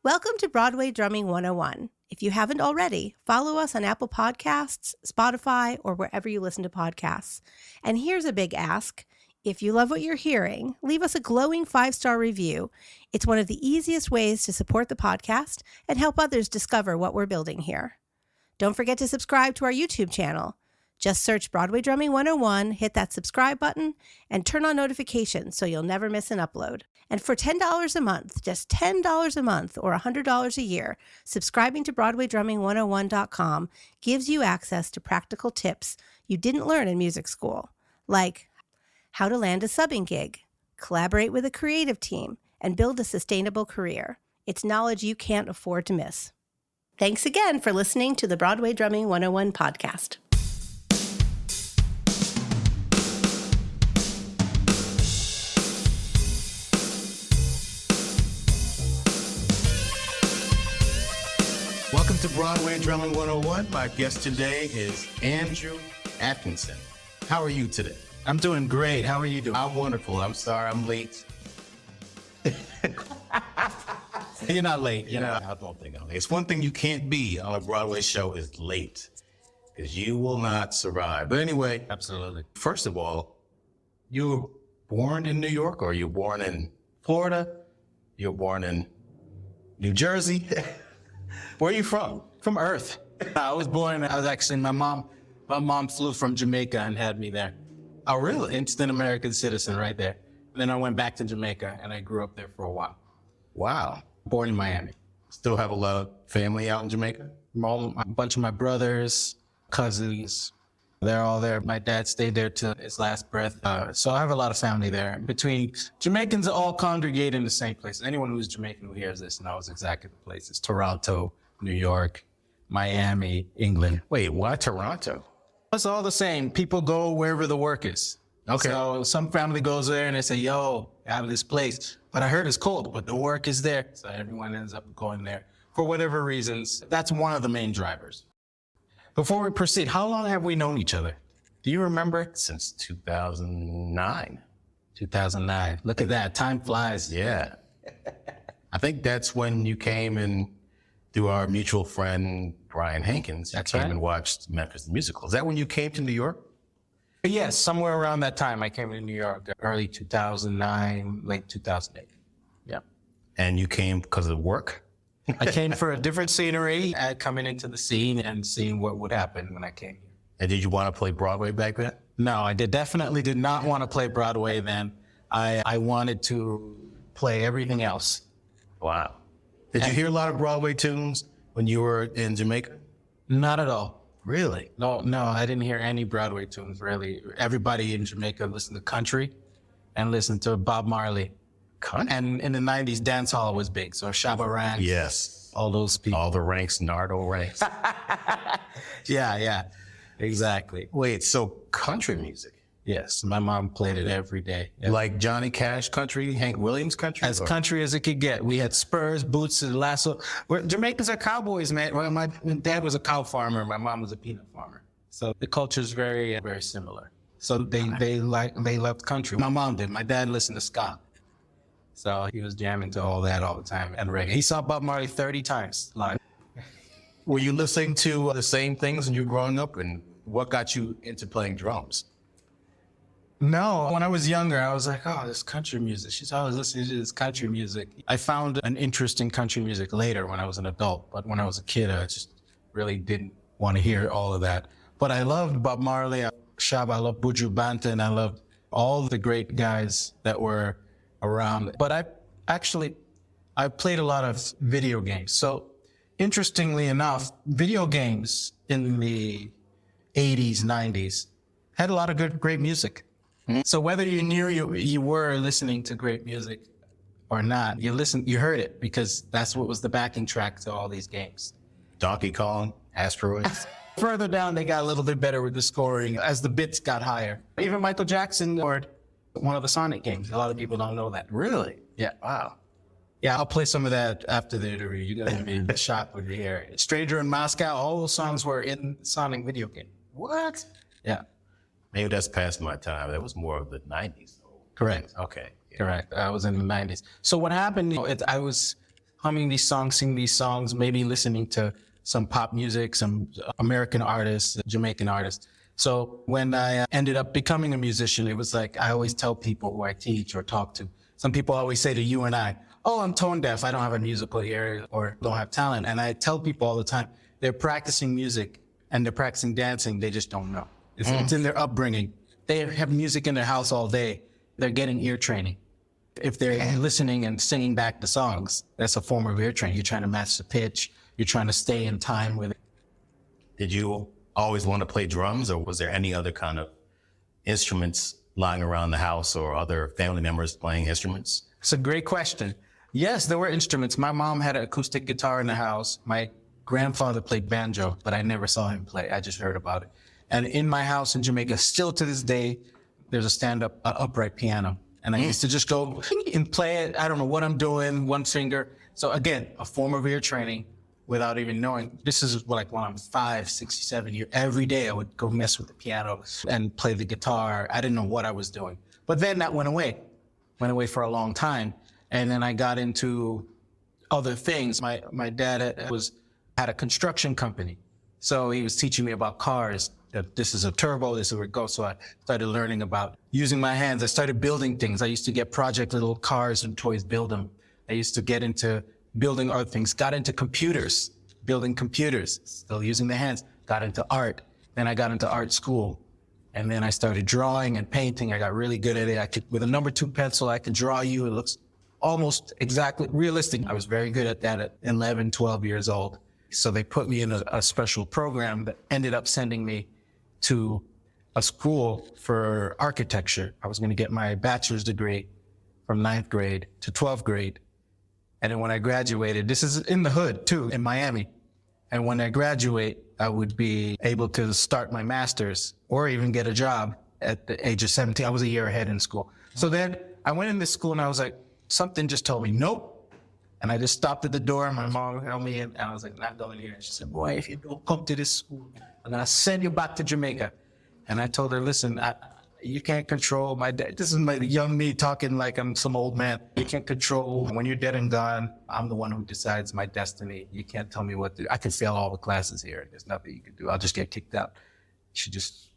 Welcome to Broadway Drumming 101. If you haven't already, follow us on Apple Podcasts, Spotify, or wherever you listen to podcasts. And here's a big ask. If you love what you're hearing, leave us a glowing 5-star review. It's one of the easiest ways to support the podcast and help others discover what we're building here. Don't forget to subscribe to our YouTube channel. Just search Broadway Drumming 101, hit that subscribe button, and turn on notifications so you'll never miss an upload. And for $10 a month, just $10 a month or $100 a year, subscribing to BroadwayDrumming101.com gives you access to practical tips you didn't learn in music school, like how to land a subbing gig, collaborate with a creative team, and build a sustainable career. It's knowledge you can't afford to miss. Thanks again for listening to the Broadway Drumming 101 podcast. Welcome to Broadway Drumming 101. My guest today is Andrew Atkinson. How are you today? I'm doing great. How are you doing? I'm wonderful. I'm sorry I'm late. You're not late. I don't think I'm late. It's one thing you can't be on a Broadway show is late, because you will not survive. But anyway, Absolutely. first of all, you were born in New York, or you were born in Florida? You were born in New Jersey? Where are you from? From Earth. I was actually, my mom flew from Jamaica and had me there. Oh, really? Instant American citizen right there. And then I went back to Jamaica and I grew up there for a while. Wow. Born in Miami. Still have a lot of family out in Jamaica? A bunch of my brothers, cousins, they're all there. My dad stayed there till his last breath. So I have a lot of family there. Between Jamaicans all congregate in the same place. Anyone who's Jamaican who hears this knows exactly the places. Toronto, New York, Miami, England. Wait, why Toronto? It's all the same. People go wherever the work is. Okay. So some family goes there and they say, yo, I have this place, but I heard it's cold, but the work is there. So everyone ends up going there for whatever reasons. That's one of the main drivers. Before we proceed, how long have we known each other? Do you remember? Since 2009. 2009. Look at that. Time flies. Yeah. I think that's when you came in through our mutual friend, Brian Hankins. You That's came right. and watched Memphis the Musical. Is that when you came to New York? Yes, somewhere around that time I came to New York, early 2009, late 2008. Yeah. And you came because of work? I came for a different scenery, coming into the scene and seeing what would happen when I came here. And did you want to play Broadway back then? No, I definitely did not want to play Broadway then. I wanted to play everything else. Wow. Did you hear a lot of Broadway tunes when you were in Jamaica? Not at all. Really? No, I didn't hear any Broadway tunes, really. Everybody in Jamaica listened to country and listened to Bob Marley. Country? And in the 90s, dance hall was big. So Shabba Ranks. Yes. All those people. All the ranks, Nardo ranks. Yeah, exactly. Wait, so country music? Yes, my mom played it every day. Like Johnny Cash country, Hank Williams country? As country as it could get. We had spurs, boots, and lasso. Jamaicans are cowboys, man. Well, my dad was a cow farmer. My mom was a peanut farmer. So the culture is very, very similar. So they loved country. My mom did. My dad listened to ska. So he was jamming to all that all the time and reggae. He saw Bob Marley 30 times live. Were you listening to the same things when you were growing up? And what got you into playing drums? No, when I was younger, I was like, oh, this country music. She's always listening to this country music. I found an interest in country music later when I was an adult. But when I was a kid, I just really didn't want to hear all of that. But I loved Bob Marley, Shabba, I loved Buju Banton, I loved all the great guys that were around. But I played a lot of video games. So interestingly enough, video games in the 80s, 90s had a lot of great music. So whether you knew you were listening to great music or not, you heard it because that's what was the backing track to all these games. Donkey Kong, Asteroids. Further down, they got a little bit better with the scoring as the bits got higher. Even Michael Jackson scored one of the Sonic games. A lot of people don't know that. Really? Yeah. Wow. Yeah, I'll play some of that after the interview. You're going to be shocked when you hear it. Stranger in Moscow, all those songs were in Sonic video game. What? Yeah. Maybe that's past my time. That was more of the 90s. Correct. Okay. Correct. I was in the 90s. So what happened, I was humming these songs, singing these songs, maybe listening to some pop music, some American artists, Jamaican artists. So when I ended up becoming a musician, it was like I always tell people who I teach or talk to. Some people always say to you and I, oh, I'm tone deaf. I don't have a musical ear or don't have talent. And I tell people all the time, they're practicing music and they're practicing dancing. They just don't know. It's in their upbringing. They have music in their house all day. They're getting ear training. If they're listening and singing back the songs, that's a form of ear training. You're trying to match the pitch. You're trying to stay in time with it. Did you always want to play drums, or was there any other kind of instruments lying around the house or other family members playing instruments? It's a great question. Yes, there were instruments. My mom had an acoustic guitar in the house. My grandfather played banjo, but I never saw him play. I just heard about it. And in my house in Jamaica, still to this day, there's a stand-up upright piano. And I used to just go and play it. I don't know what I'm doing, one finger. So again, a form of ear training without even knowing. This is like when I'm 5, 6, 7 years. Every day I would go mess with the piano and play the guitar. I didn't know what I was doing. But then that went away for a long time. And then I got into other things. My dad had a construction company. So he was teaching me about cars, that this is a turbo, this is where it goes. So I started learning about using my hands. I started building things. I used to get project little cars and toys, build them. I used to get into building other things, got into computers, building computers, still using the hands, got into art. Then I got into art school. And then I started drawing and painting. I got really good at it. With a number 2 pencil, I could draw you. It looks almost exactly realistic. I was very good at that at 11, 12 years old. So they put me in a special program that ended up sending me to a school for architecture. I was going to get my bachelor's degree from 9th grade to 12th grade. And then when I graduated, this is in the hood too, in Miami. And when I graduate, I would be able to start my master's or even get a job at the age of 17. I was a year ahead in school. So then I went in this school and I was like, something just told me, nope. And I just stopped at the door. My mom held me in and I was like, not going here. And she said, boy, if you don't come to this school, I'm going to send you back to Jamaica. And I told her, listen, you can't control my dad. This is my young me talking like I'm some old man. You can't control when you're dead and gone. I'm the one who decides my destiny. You can't tell me what to do. I can fail all the classes here. There's nothing you can do. I'll just get kicked out. She just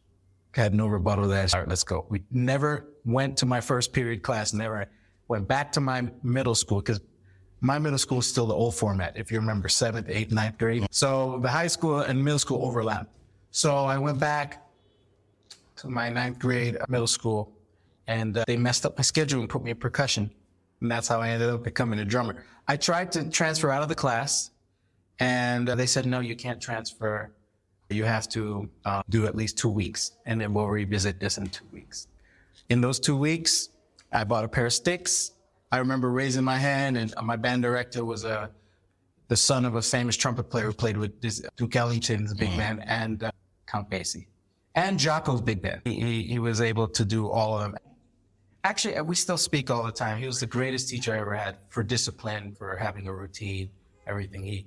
had no rebuttal to that. All right, let's go. We never went to my first period class. Never went back to my middle school because my middle school is still the old format. If you remember 7th, 8th, 9th grade. So the high school and middle school overlap. So I went back to my 9th grade middle school, and they messed up my schedule and put me in percussion. And that's how I ended up becoming a drummer. I tried to transfer out of the class, and they said, no, you can't transfer. You have to do at least 2 weeks, and then we'll revisit this in 2 weeks. In those 2 weeks, I bought a pair of sticks. I remember raising my hand, and my band director was the son of a famous trumpet player who played with Duke Ellington's big band and Count Basie. And Jocko's big band. He was able to do all of them. Actually, we still speak all the time. He was the greatest teacher I ever had for discipline, for having a routine, everything.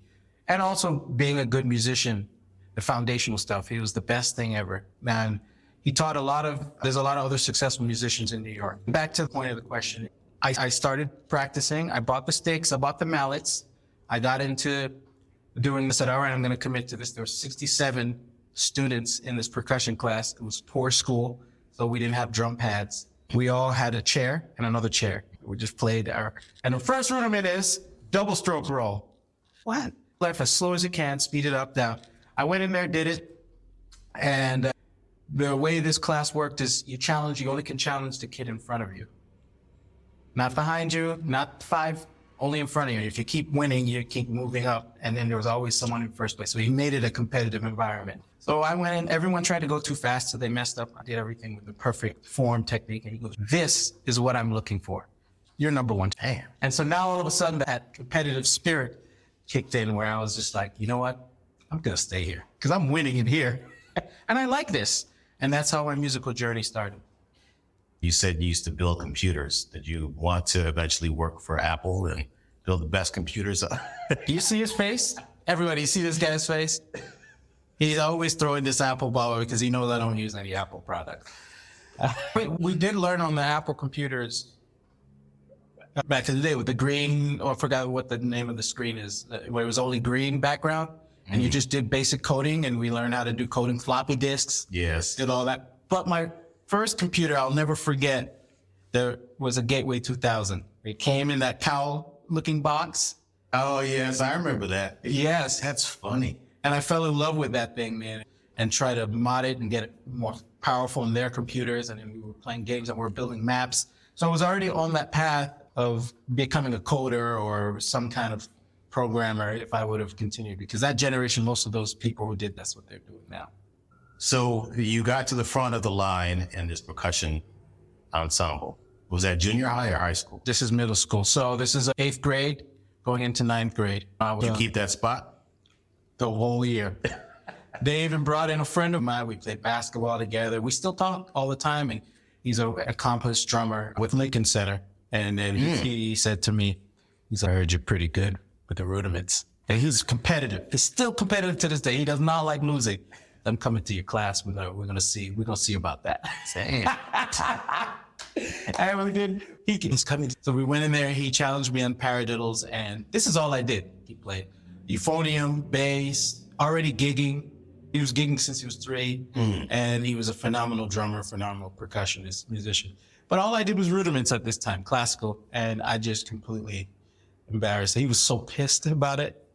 And also being a good musician, the foundational stuff. He was the best thing ever. Man, he taught there's a lot of other successful musicians in New York. Back to the point of the question. I started practicing. I bought the sticks. I bought the mallets. I got into doing this. I said, all right, I'm going to commit to this. There were 67 students in this percussion class. It was poor school, so we didn't have drum pads. We all had a chair and another chair. We just played and the first rudiment is double stroke roll. What? Left as slow as you can, speed it up, down. I went in there, did it, and the way this class worked is you only can challenge the kid in front of you. Not behind you, not 5, only in front of you. If you keep winning, you keep moving up, and then there was always someone in first place. So he made it a competitive environment. So I went in, everyone tried to go too fast, so they messed up. I did everything with the perfect form technique, and he goes, this is what I'm looking for. You're number 1. Damn. And so now all of a sudden that competitive spirit kicked in where I was just like, you know what? I'm going to stay here because I'm winning in here. And I like this. And that's how my musical journey started. You said you used to build computers. Did you want to eventually work for Apple and build the best computers? Do you see his face? Everybody, you see this guy's face? He's always throwing this Apple ball because he knows I don't use any Apple products. We did learn on the Apple computers back in the day with the green, or I forgot what the name of the screen is, where it was only green background, and you just did basic coding, and we learned how to do coding floppy disks. Yes. Did all that. But my first computer, I'll never forget, there was a Gateway 2000. It came in that cowl-looking box. Oh, yes, I remember that. Yes. That's funny. And I fell in love with that thing, man, and tried to mod it and get it more powerful in their computers. And then we were playing games and we were building maps. So I was already on that path of becoming a coder or some kind of programmer if I would have continued, because that generation, most of those people who did, that's what they're doing now. So you got to the front of the line in this percussion ensemble. Was that junior high or high school? This is middle school. So this is 8th grade going into 9th grade. Did you keep that spot? The whole year. They even brought in a friend of mine. We played basketball together. We still talk all the time. And he's an accomplished drummer with Lincoln Center. And then he said to me, he's like, I heard you're pretty good with the rudiments. And he's competitive. He's still competitive to this day. He does not like losing. I'm coming to your class. We're gonna see about that. And we did. He's coming. So we went in there. He challenged me on paradiddles, and this is all I did. He played euphonium, bass, already gigging. He was gigging since he was 3, and he was a phenomenal drummer, phenomenal percussionist, musician. But all I did was rudiments at this time, classical, and I just completely embarrassed. He was so pissed about it.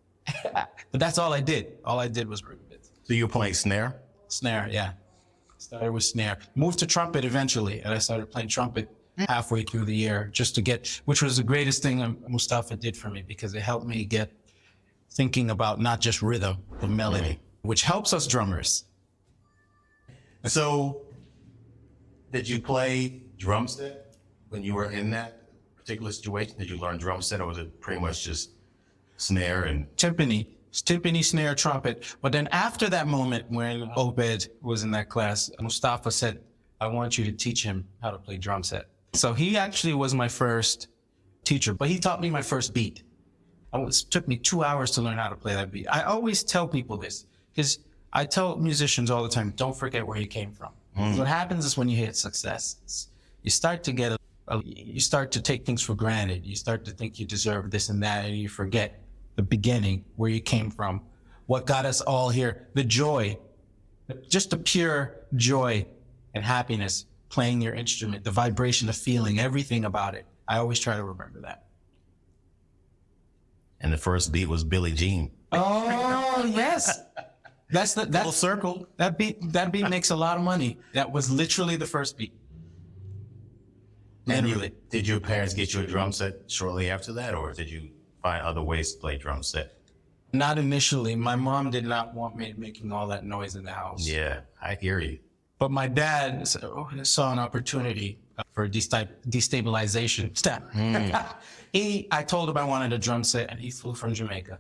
But that's all I did. All I did was rudiments. So you were playing snare? Snare, yeah. Started with snare. Moved to trumpet eventually, and I started playing trumpet halfway through the year just to get, which was the greatest thing Mustafa did for me, because it helped me get thinking about not just rhythm, but melody, which helps us drummers. So did you play drum set when you were in that particular situation? Did you learn drum set, or was it pretty much just snare and Timpani, snare, trumpet. But then after that moment when Obed was in that class, Mustafa said, I want you to teach him how to play drum set. So he actually was my first teacher, but he taught me my first beat. It took me 2 hours to learn how to play that beat. I always tell people this, because I tell musicians all the time, don't forget where you came from. What happens is when you hit success, you start to get you start to take things for granted. You start to think you deserve this and that, and you forget the beginning, where you came from, what got us all here, the joy, just the pure joy and happiness, playing your instrument, the vibration, the feeling, everything about it. I always try to remember that. And the first beat was Billie Jean. Oh, yes. That's Full circle. That beat makes a lot of money. That was literally the first beat. And did your parents get you a drum set shortly after that, or did you find other ways to play drum set? Not initially. My mom did not want me making all that noise in the house. Yeah, I hear you. But my dad saw an opportunity for destabilization. I told him I wanted a drum set, and he flew from Jamaica.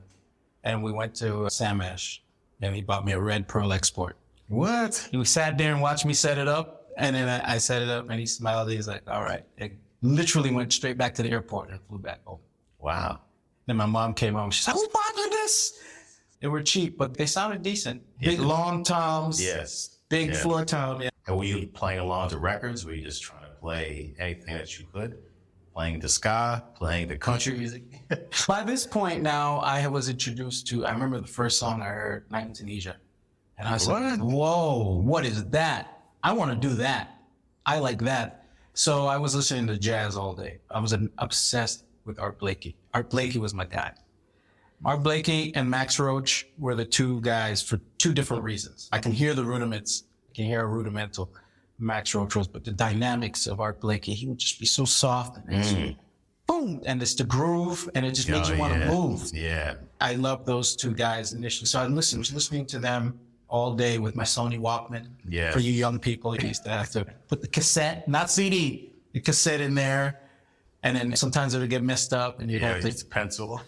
And we went to Sam Ash, and he bought me a red Pearl Export. What? He sat there and watched me set it up, and then I set it up, and he smiled. He's like, all right. It literally went straight back to the airport and flew back home. Wow. Then my mom came home. She's like, who bought you this? They were cheap, but they sounded decent. Big long toms. Yes. Big floor tom. Yeah. And were you playing along to records? Were you just trying to play anything that you could? Playing the ska, playing the country music? By this point now, I was introduced to, I remember the first song I heard, Night in Tunisia. And I was like, whoa, what is that? I want to do that. I like that. So I was listening to jazz all day. I was obsessed with Art Blakey. Art Blakey was my guy. Art Blakey and Max Roach were the two guys for two different reasons. I can hear the rudiments. I can hear a rudimental Max Roach was, but the dynamics of Art Blakey, he would just be so soft and boom, and it's the groove, and it just makes you want to move. Yeah. I love those two guys initially. So I was listening to them all day with my Sony Walkman. Yeah. For you young people, you used to have to put the cassette, not CD, the cassette in there. And then sometimes it would get messed up and you'd have to use a pencil.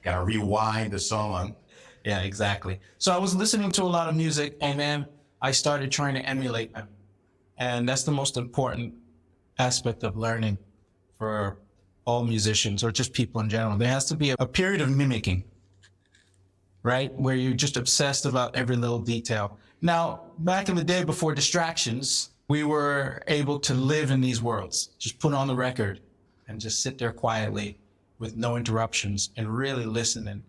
Gotta rewind the song. Yeah, exactly. So I was listening to a lot of music, and then I started trying to emulate them. And that's the most important aspect of learning for all musicians or just people in general. There has to be a period of mimicking, right? Where you're just obsessed about every little detail. Now, back in the day before distractions, we were able to live in these worlds. Just put on the record and just sit there quietly with no interruptions and really listen and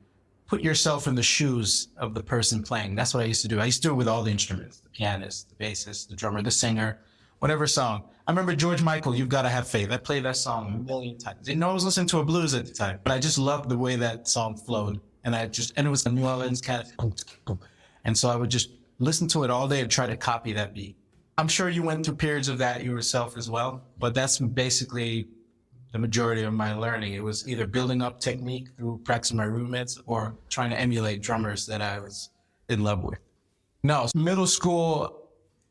put yourself in the shoes of the person playing. That's what I used to do. I used to do it with all the instruments, the pianist, the bassist, the drummer, the singer, whatever song. I remember George Michael, You've Gotta Have Faith. I played that song a million times. Didn't know I was listening to a blues at the time, but I just loved the way that song flowed. And it was a New Orleans kind of, and so I would just listen to it all day and try to copy that beat. I'm sure you went through periods of that yourself as well, but that's basically the majority of my learning. It was either building up technique through practicing my roommates or trying to emulate drummers that I was in love with. No, middle school,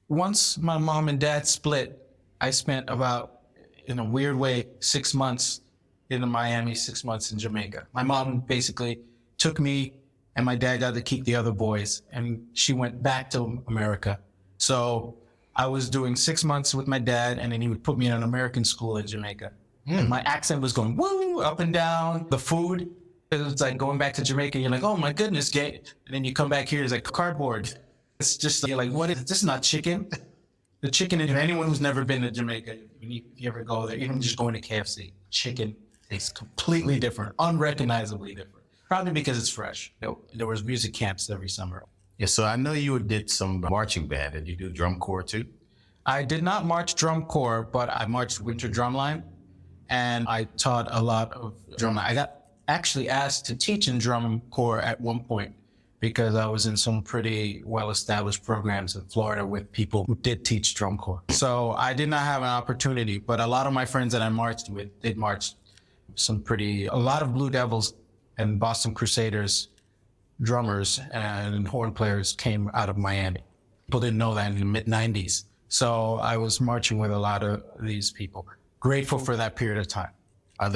once my mom and dad split, I spent about, in a weird way, 6 months in Miami, 6 months in Jamaica. My mom basically took me and my dad got to keep the other boys, and she went back to America. So I was doing 6 months with my dad, and then he would put me in an American school in Jamaica. And my accent was going woo, up and down. The food, it was like going back to Jamaica, you're like, oh my goodness, gay. And then you come back here, it's like cardboard. It's just, you're like, what is this? Is not chicken? The chicken, if anyone who's never been to Jamaica, if you ever go there, even just going to KFC, chicken tastes completely different, unrecognizably different. Probably because it's fresh. There was music camps every summer. Yeah, so I know you did some marching band. Did you do drum corps too? I did not march drum corps, but I marched winter drumline, and I taught a lot of drumline. I got actually asked to teach in drum corps at one point because I was in some pretty well-established programs in Florida with people who did teach drum corps. So I did not have an opportunity, but a lot of my friends that I marched with did march a lot of Blue Devils and Boston Crusaders drummers and horn players came out of Miami. People didn't know that in the mid-90s. So I was marching with a lot of these people. Grateful for that period of time. I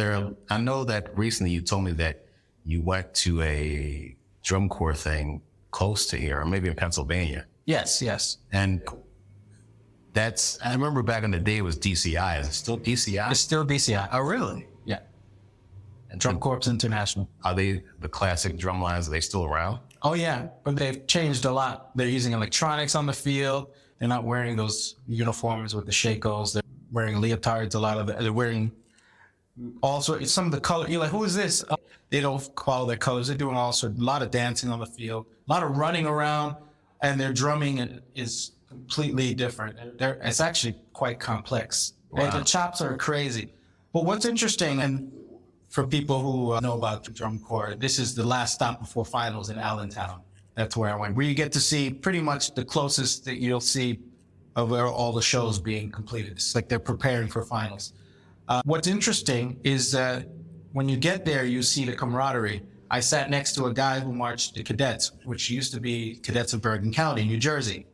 know that recently you told me that you went to a drum corps thing close to here, or maybe in Pennsylvania. Yes. And I remember back in the day it was DCI. Is it still DCI? It's still DCI. Oh, really? Yeah. And Drum Corps International. Are they the classic drum lines? Are they still around? Oh, yeah. But they've changed a lot. They're using electronics on the field. They're not wearing those uniforms with the shakos. They're wearing leotards, a lot of they're wearing also some of the color. You're like, who is this? They don't follow their colors. They're doing a lot of dancing on the field, a lot of running around, and their drumming is completely different. It's actually quite complex. Wow. The chops are crazy. But what's interesting, and for people who know about the drum corps, this is the last stop before finals in Allentown. That's where I went, where you get to see pretty much the closest that you'll see of where all the shows being completed. It's like they're preparing for finals. What's interesting is that when you get there, you see the camaraderie. I sat next to a guy who marched the cadets, which used to be cadets of Bergen County, New Jersey.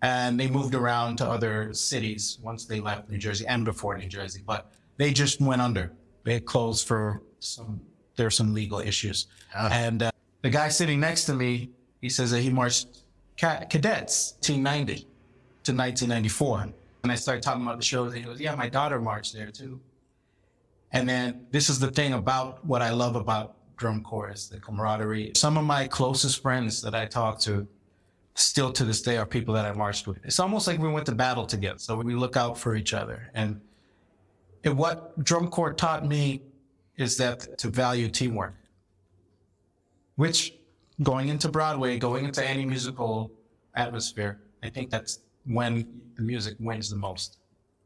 And they moved around to other cities once they left New Jersey and before New Jersey, but they just went under. They closed for there's some legal issues. And the guy sitting next to me, he says that he marched cadets 1990 to 1994. And I started talking about the shows, and he goes, yeah, my daughter marched there too. And then this is the thing about what I love about drum corps, the camaraderie. Some of my closest friends that I talk to still to this day are people that I marched with. It's almost like we went to battle together. So we look out for each other. And what drum corps taught me is that to value teamwork, which going into Broadway, going into any musical atmosphere, I think that's when the music wins the most.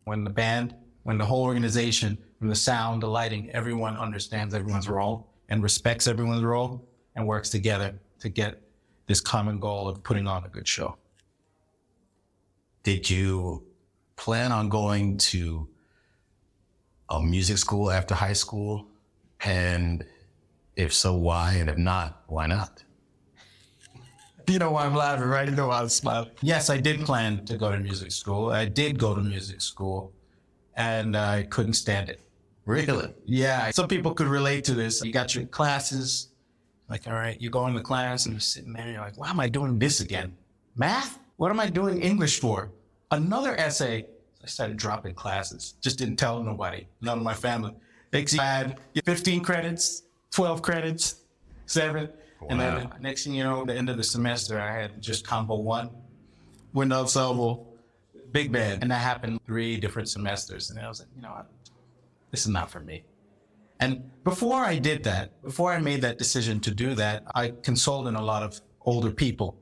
When the band, when the whole organization, from the sound, the lighting, everyone understands everyone's role and respects everyone's role and works together to get this common goal of putting on a good show. Did you plan on going to a music school after high school? And if so, why? And if not, why not? You know why I'm laughing, right? You know why I'm smiling. Yes, I did plan to go to music school. I did go to music school, and I couldn't stand it. Really? Yeah. Some people could relate to this. You got your classes, like, all right, you go into class and you're sitting there and you're like, why am I doing this again? Math? What am I doing English for? Another essay. I started dropping classes. Just didn't tell nobody, none of my family. I had 15 credits, 12 credits, 7. Wow. And then next thing you know, at the end of the semester, I had just combo 1, wind ensemble, big band. And that happened 3 different semesters. And I was like, this is not for me. And before I did that, before I made that decision to do that, I consulted a lot of older people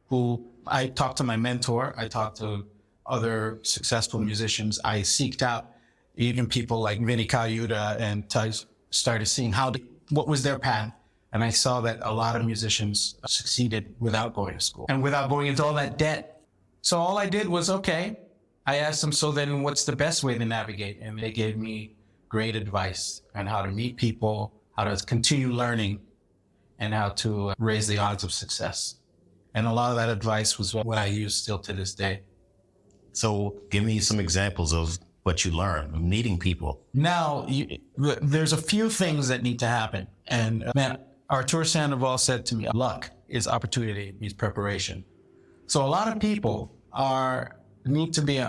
who I talked to my mentor. I talked to other successful musicians. I seeked out even people like Vinny Colaiuta and started seeing what was their path. And I saw that a lot of musicians succeeded without going to school and without going into all that debt. So all I did was, okay, I asked them, so then what's the best way to navigate? And they gave me great advice on how to meet people, how to continue learning, and how to raise the odds of success. And a lot of that advice was what I use still to this day. So give me some examples of what you learned, meeting people. Now, there's a few things that need to happen. And man, Artur Sandoval said to me, luck is opportunity, means preparation. So a lot of people need to be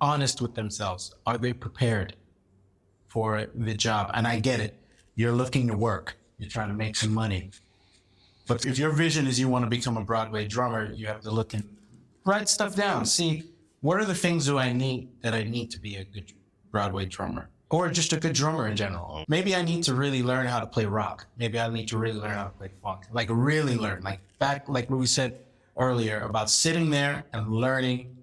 honest with themselves. Are they prepared for the job? And I get it. You're looking to work. You're trying to make some money. But if your vision is you want to become a Broadway drummer, you have to look and write stuff down. See, what are the things that I need to be a good Broadway drummer? Or just a good drummer in general. Maybe I need to really learn how to play rock. Maybe I need to really learn how to play funk. Like really learn. Like what we said earlier about sitting there and learning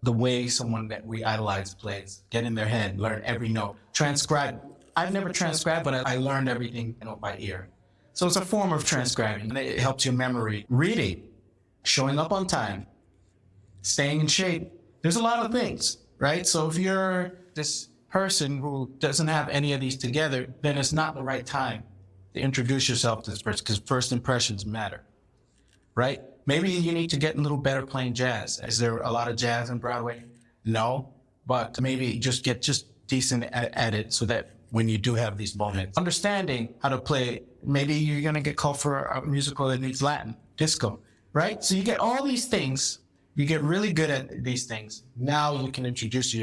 the way someone that we idolize plays. Get in their head, learn every note. Transcribe. I've never transcribed, but I learned everything by ear. So it's a form of transcribing. It helps your memory. Reading, showing up on time, staying in shape. There's a lot of things, right? So if you're this person who doesn't have any of these together, then it's not the right time to introduce yourself to this person, because first impressions matter, right? Maybe you need to get a little better playing jazz. Is there a lot of jazz in Broadway? No, but maybe just get decent at it so that when you do have these moments, understanding how to play, maybe you're going to get called for a musical that needs Latin, disco, right? So you get all these things, you get really good at these things. Now you can introduce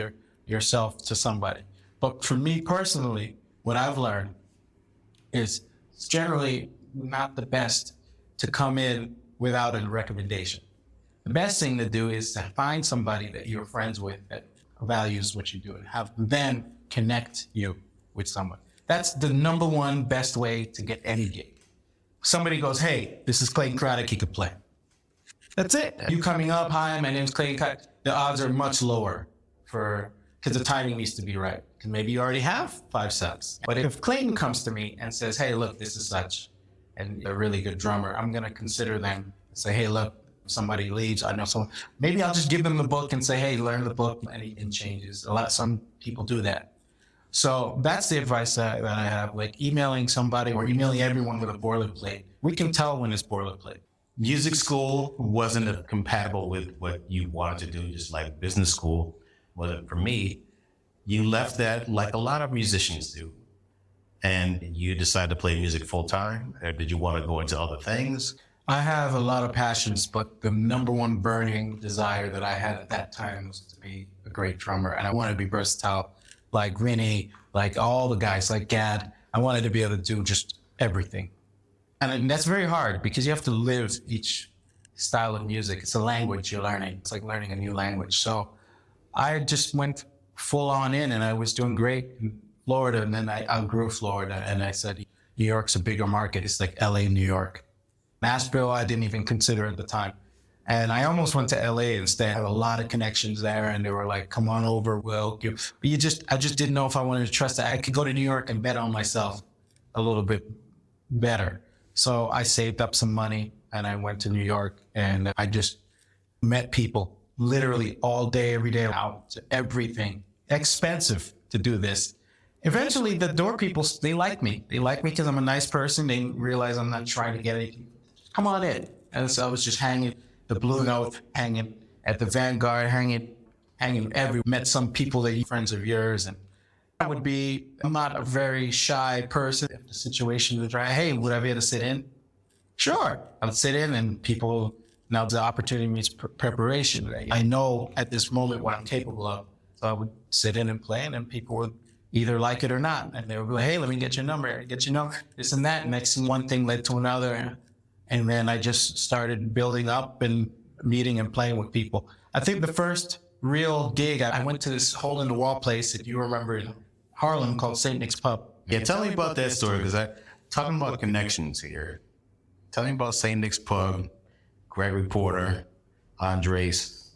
yourself to somebody. But for me personally, what I've learned is it's generally not the best to come in without a recommendation. The best thing to do is to find somebody that you're friends with that values what you do and have them connect you with someone. That's the number one best way to get any gig. Somebody goes, hey, this is Clayton Craddock, he could play. That's it. You coming up, hi, my name's Clayton Craddock. The odds are much lower because the timing needs to be right. Because maybe you already have 5 sets. But if Clayton comes to me and says, hey, look, this is such, and a really good drummer, I'm going to consider them, say, hey, look, somebody leaves, I know someone. Maybe I'll just give them the book and say, hey, learn the book, and changes. Some people do that. So that's the advice that I have, like emailing somebody or emailing everyone with a boilerplate. We can tell when it's boilerplate. Music school wasn't compatible with what you wanted to do, just like business school wasn't for me. You left that like a lot of musicians do. And you decided to play music full time? Or did you want to go into other things? I have a lot of passions, but the number one burning desire that I had at that time was to be a great drummer. And I wanted to be versatile, like Vinny, like all the guys, like Gad. I wanted to be able to do just everything. And that's very hard because you have to live each style of music. It's a language you're learning. It's like learning a new language. So I just went full on in and I was doing great in Florida. And then I outgrew Florida and I said, New York's a bigger market. It's like LA, New York. Nashville, I didn't even consider at the time. And I almost went to LA instead. I had a lot of connections there and they were like, come on over, Will. But I just didn't know if I wanted to trust that. I could go to New York and bet on myself a little bit better. So I saved up some money and I went to New York and I just met people literally all day, every day, out to everything. Expensive to do this. Eventually the door people, they like me. They like me because I'm a nice person. They realize I'm not trying to get anything. Come on in. And so I was just hanging, the Blue Note, hanging at the Vanguard, hanging everywhere. Met some people that are friends of yours. And I'm not a very shy person. If the situation was right, hey, would I be able to sit in? Sure. I'll sit in and people, now the opportunity means preparation. Right? I know at this moment what I'm capable of. So I would sit in and play and then people would either like it or not. And they would be like, hey, let me get your number, this and that. Next thing, one thing led to another. And then I just started building up and meeting and playing with people. I think the first real gig, I went to this hole in the wall place, if you remember, in Harlem called St. Nick's Pub. Yeah, tell me about that story, because talking about connections here. Tell me about St. Nick's Pub, Gregory Porter, Andres,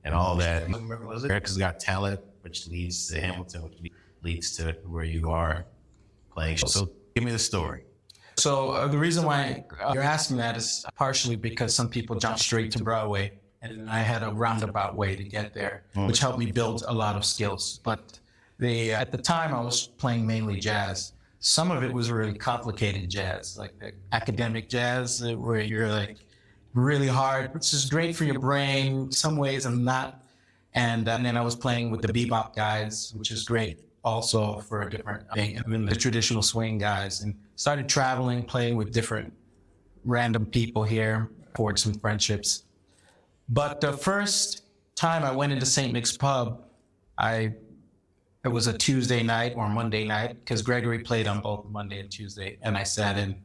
and all that. Was it America's Got Talent, which leads to Hamilton, which leads to where you are playing. So give me the story. So the reason why you're asking that is partially because some people jump straight to Broadway, and I had a roundabout way to get there, which helped me build a lot of skills. But at the time, I was playing mainly jazz. Some of it was really complicated jazz, like the academic jazz, where you're like really hard, which is great for your brain. Some ways I'm not. And then I was playing with the bebop guys, which is great also for a different thing, and then the traditional swing guys, and started traveling, playing with different random people here, forged some friendships. But the first time I went into St. Nick's Pub, it was a Tuesday night or Monday night, because Gregory played on both Monday and Tuesday, and I sat in,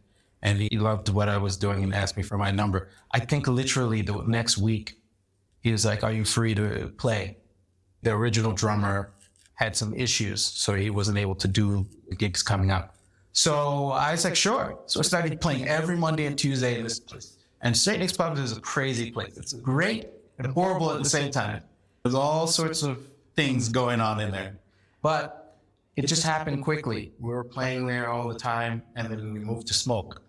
and he loved what I was doing and asked me for my number. I think literally the next week, he was like, "Are you free to play?" The original drummer had some issues, so he wasn't able to do the gigs coming up. So I was like, sure. So I started playing every Monday and Tuesday in this place. And St. Nick's Pub is a crazy place. It's great and horrible at the same time. There's all sorts of things going on in there. But it just happened quickly. We were playing there all the time, and then we moved to Smoke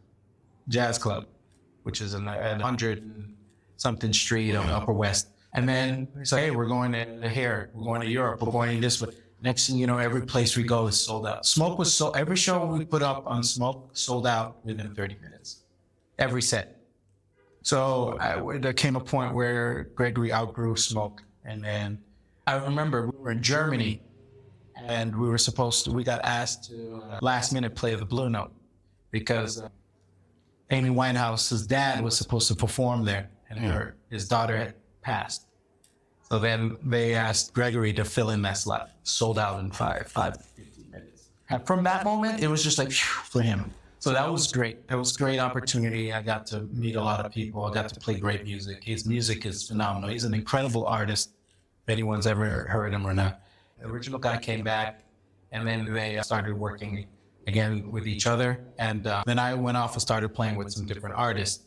Jazz Club, which is at 100-something street on Upper West. And then it's like, hey, we're going to here, we're going to Europe, we're going to this way. Next thing you know, every place we go is sold out. Smoke was sold, every show we put up on Smoke sold out within 30 minutes. Every set. So there came a point where Gregory outgrew Smoke. And then I remember we were in Germany, and we got asked to last minute play the Blue Note, because Amy Winehouse's dad was supposed to perform there, and his daughter had passed. So then they asked Gregory to fill in that slot. Sold out in 5 to 15 minutes. And from that moment, it was just like for him. So that was great. That was a great opportunity. I got to meet a lot of people. I got to play great music. His music is phenomenal. He's an incredible artist, if anyone's ever heard him or not. The original guy came back, and then they started working again with each other. And then I went off and started playing with some different artists.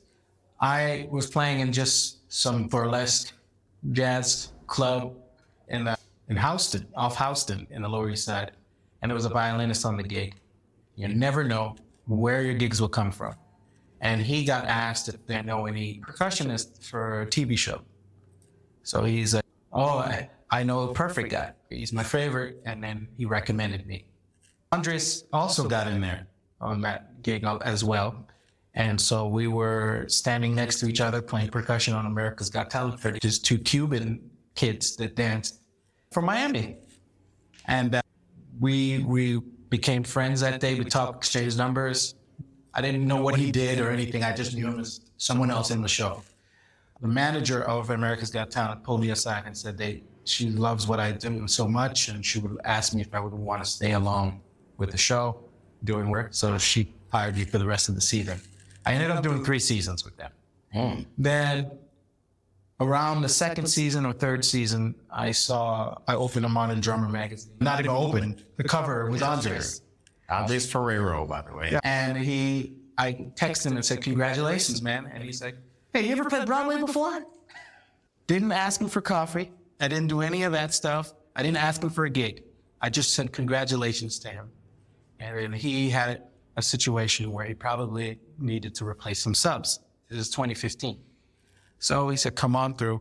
I was playing in just some burlesque jazz club in Houston, off Houston in the Lower East Side. And there was a violinist on the gig. You never know where your gigs will come from. And he got asked if they know any percussionists for a TV show. So he's like, oh, I know a perfect guy. He's my favorite. And then he recommended me. Andres also got in there on that gig as well. And so we were standing next to each other playing percussion on America's Got Talent for just 2 Cuban kids that danced from Miami. And we became friends that day. We talked, exchanged numbers. I didn't know what he did or anything. I just knew him as someone else in the show. The manager of America's Got Talent pulled me aside and said she loves what I do so much, and she would ask me if I would want to stay along with the show, doing work. So she hired me for the rest of the season. I ended up doing 3 seasons with them. Then around the 2nd season or 3rd season, I opened a Modern Drummer magazine. Not even open. The cover was Andres. Andres Ferrero, by the way. Yeah. And I texted him and said, congratulations, man. And he's like, hey, you ever played Broadway before? Didn't ask him for coffee. I didn't do any of that stuff. I didn't ask him for a gig. I just said congratulations to him. And then he had a situation where he probably needed to replace some subs. This is 2015. So he said, come on through.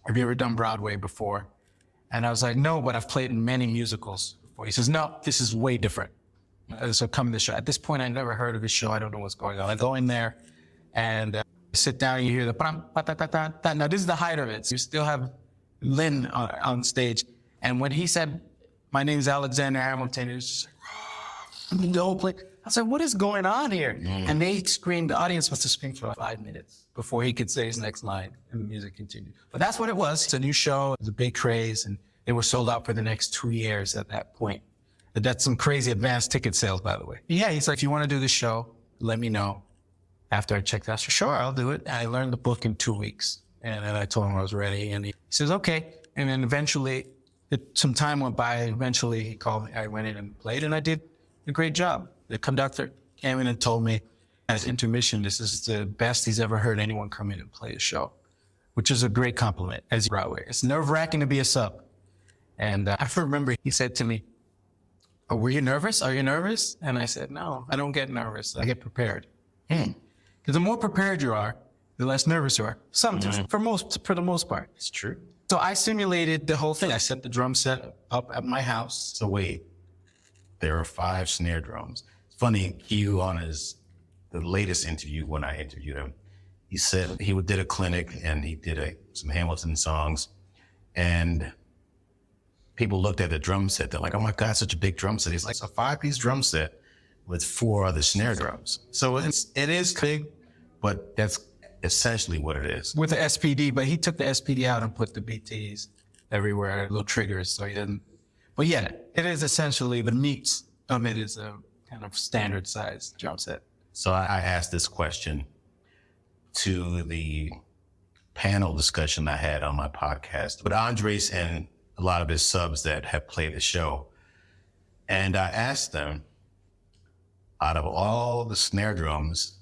Have you ever done Broadway before? And I was like, no, but I've played in many musicals before. He says, no, this is way different. So come to the show. At this point, I never heard of his show. I don't know what's going on. I go in there and sit down and you hear the pa-ta-ta-ta-ta. Now, this is the height of it. So you still have Lynn on stage. And when he said, my name's Alexander Hamilton, it was just like, the whole place. I was like, what is going on here? And they screamed, the audience must have screamed for 5 minutes before he could say his next line, and the music continued. But that's what it was. It's a new show. It was a big craze, and they were sold out for the next 2 years at that point. That's some crazy advanced ticket sales, by the way. Yeah, he's like, if you want to do the show, let me know. After I checked out, sure, I'll do it. And I learned the book in 2 weeks. And then I told him I was ready, and he says, okay. And then eventually Some time went by. Eventually, he called me. I went in and played, and I did a great job. The conductor came in and told me at intermission, this is the best he's ever heard anyone come in and play a show, which is a great compliment as Broadway. It's nerve-wracking to be a sub. And I remember he said to me, "Oh, were you nervous? Are you nervous?" And I said, "No, I don't get nervous. I get prepared." Because the more prepared you are, the less nervous you are. Sometimes, for the most part. It's true. So I simulated the whole thing. I set the drum set up at my house. So wait, there are 5 snare drums. It's funny, Hugh on the latest interview, when I interviewed him, he said he did a clinic and he did some Hamilton songs, and people looked at the drum set. They're like, "Oh my God, such a big drum set." He's like, "It's a 5-piece drum set with 4 other snare drums." So it is big, but that's essentially what it is. With the SPD, but he took the SPD out and put the BTs everywhere, little triggers, so he didn't. But yeah, it is essentially, the meat of it is a kind of standard size drum set. So I asked this question to the panel discussion I had on my podcast with Andres and a lot of his subs that have played the show. And I asked them, out of all the snare drums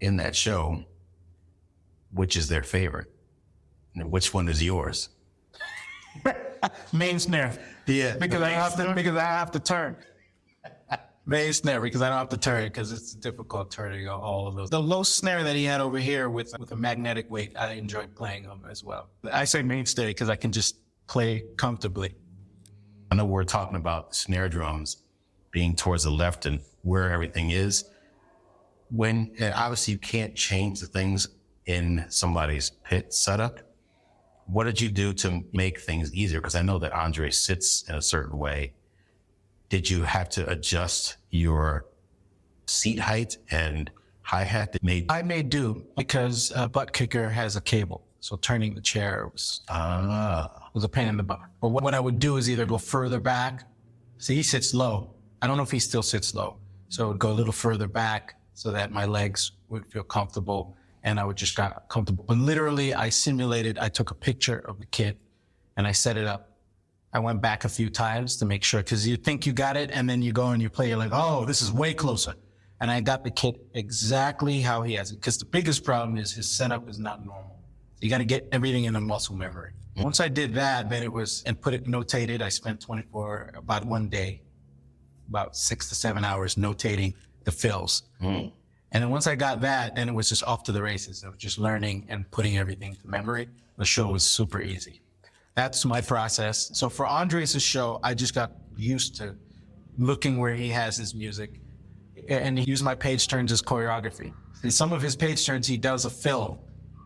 in that show, which is their favorite? And which one is yours? Main snare. Yeah. Because I have to turn. Main snare, because I don't have to turn, because it's difficult turning all of those. The low snare that he had over here with a magnetic weight, I enjoyed playing them as well. I say main snare because I can just play comfortably. I know we're talking about snare drums being towards the left and where everything is. When obviously you can't change the things in somebody's pit setup, what did you do to make things easier? Because I know that Andre sits in a certain way. Did you have to adjust your seat height and hi-hat? I made do, because Butt Kicker has a cable. So turning the chair was a pain in the butt. But what I would do is either go further back. See, he sits low. I don't know if he still sits low. So I would go a little further back so that my legs would feel comfortable, and I would just got comfortable. But literally, I took a picture of the kit and I set it up. I went back a few times to make sure, because you think you got it, and then you go and you play, you're like, "Oh, this is way closer." And I got the kit exactly how he has it, because the biggest problem is his setup is not normal. You got to get everything in a muscle memory. Once I did that, then and put it notated. I spent about one day, about 6 to 7 hours notating the fills. And then once I got that, then it was just off to the races. I was just learning and putting everything to memory. The show was super easy. That's my process. So for Andres' show, I just got used to looking where he has his music, and he used my page turns as choreography. In some of his page turns, he does a fill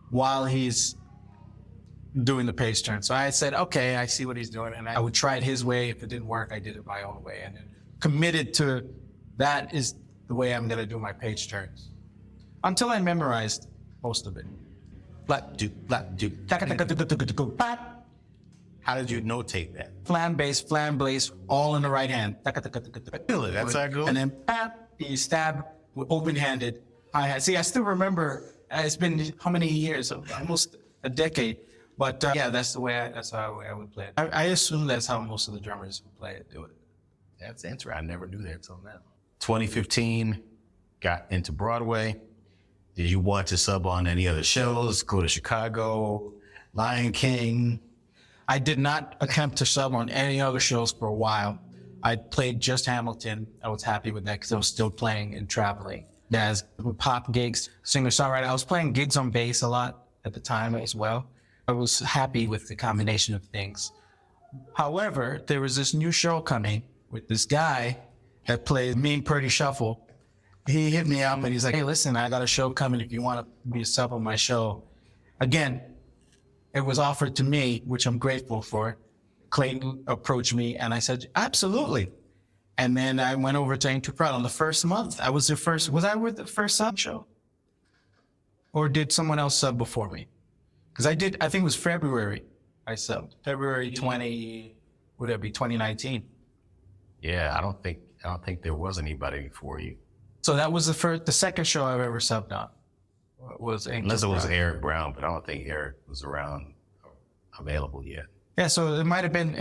while he's doing the page turn. So I said, okay, I see what he's doing, and I would try it his way. If it didn't work, I did it my own way, and then committed to that is the way I'm gonna do my page turns, until I memorized most of it. Flap, do, How did you notate that? Flam, bass, all in the right hand. Really? That's how good? And then you stab with open-handed hi-hat. See, I still remember, it's been how many years? Almost a decade. But yeah, that's how I would play it. I assume that's how most of the drummers who play it do it. That's interesting. I never knew that until now. 2015, got into Broadway. Did you want to sub on any other shows? Go to Chicago, Lion King? I did not attempt to sub on any other shows for a while. I played just Hamilton. I was happy with that because I was still playing and traveling. As pop gigs, singer-songwriter, I was playing gigs on bass a lot at the time as well. I was happy with the combination of things. However, there was this new show coming with this guy that played Mean Pretty Shuffle. He hit me up and he's like, "Hey, listen, I got a show coming if you want to be a sub on my show." Again, it was offered to me, which I'm grateful for. Clayton approached me and I said, "Absolutely." And then I went over to Ain't Too Proud on the first month. Was I with the first sub show? Or did someone else sub before me? Because I think it was February I subbed. February 2019. Yeah, I don't think there was anybody before you. So that was the second show I've ever subbed on. Unless it was Eric Brown, but I don't think Eric was around available yet. Yeah, so I might have been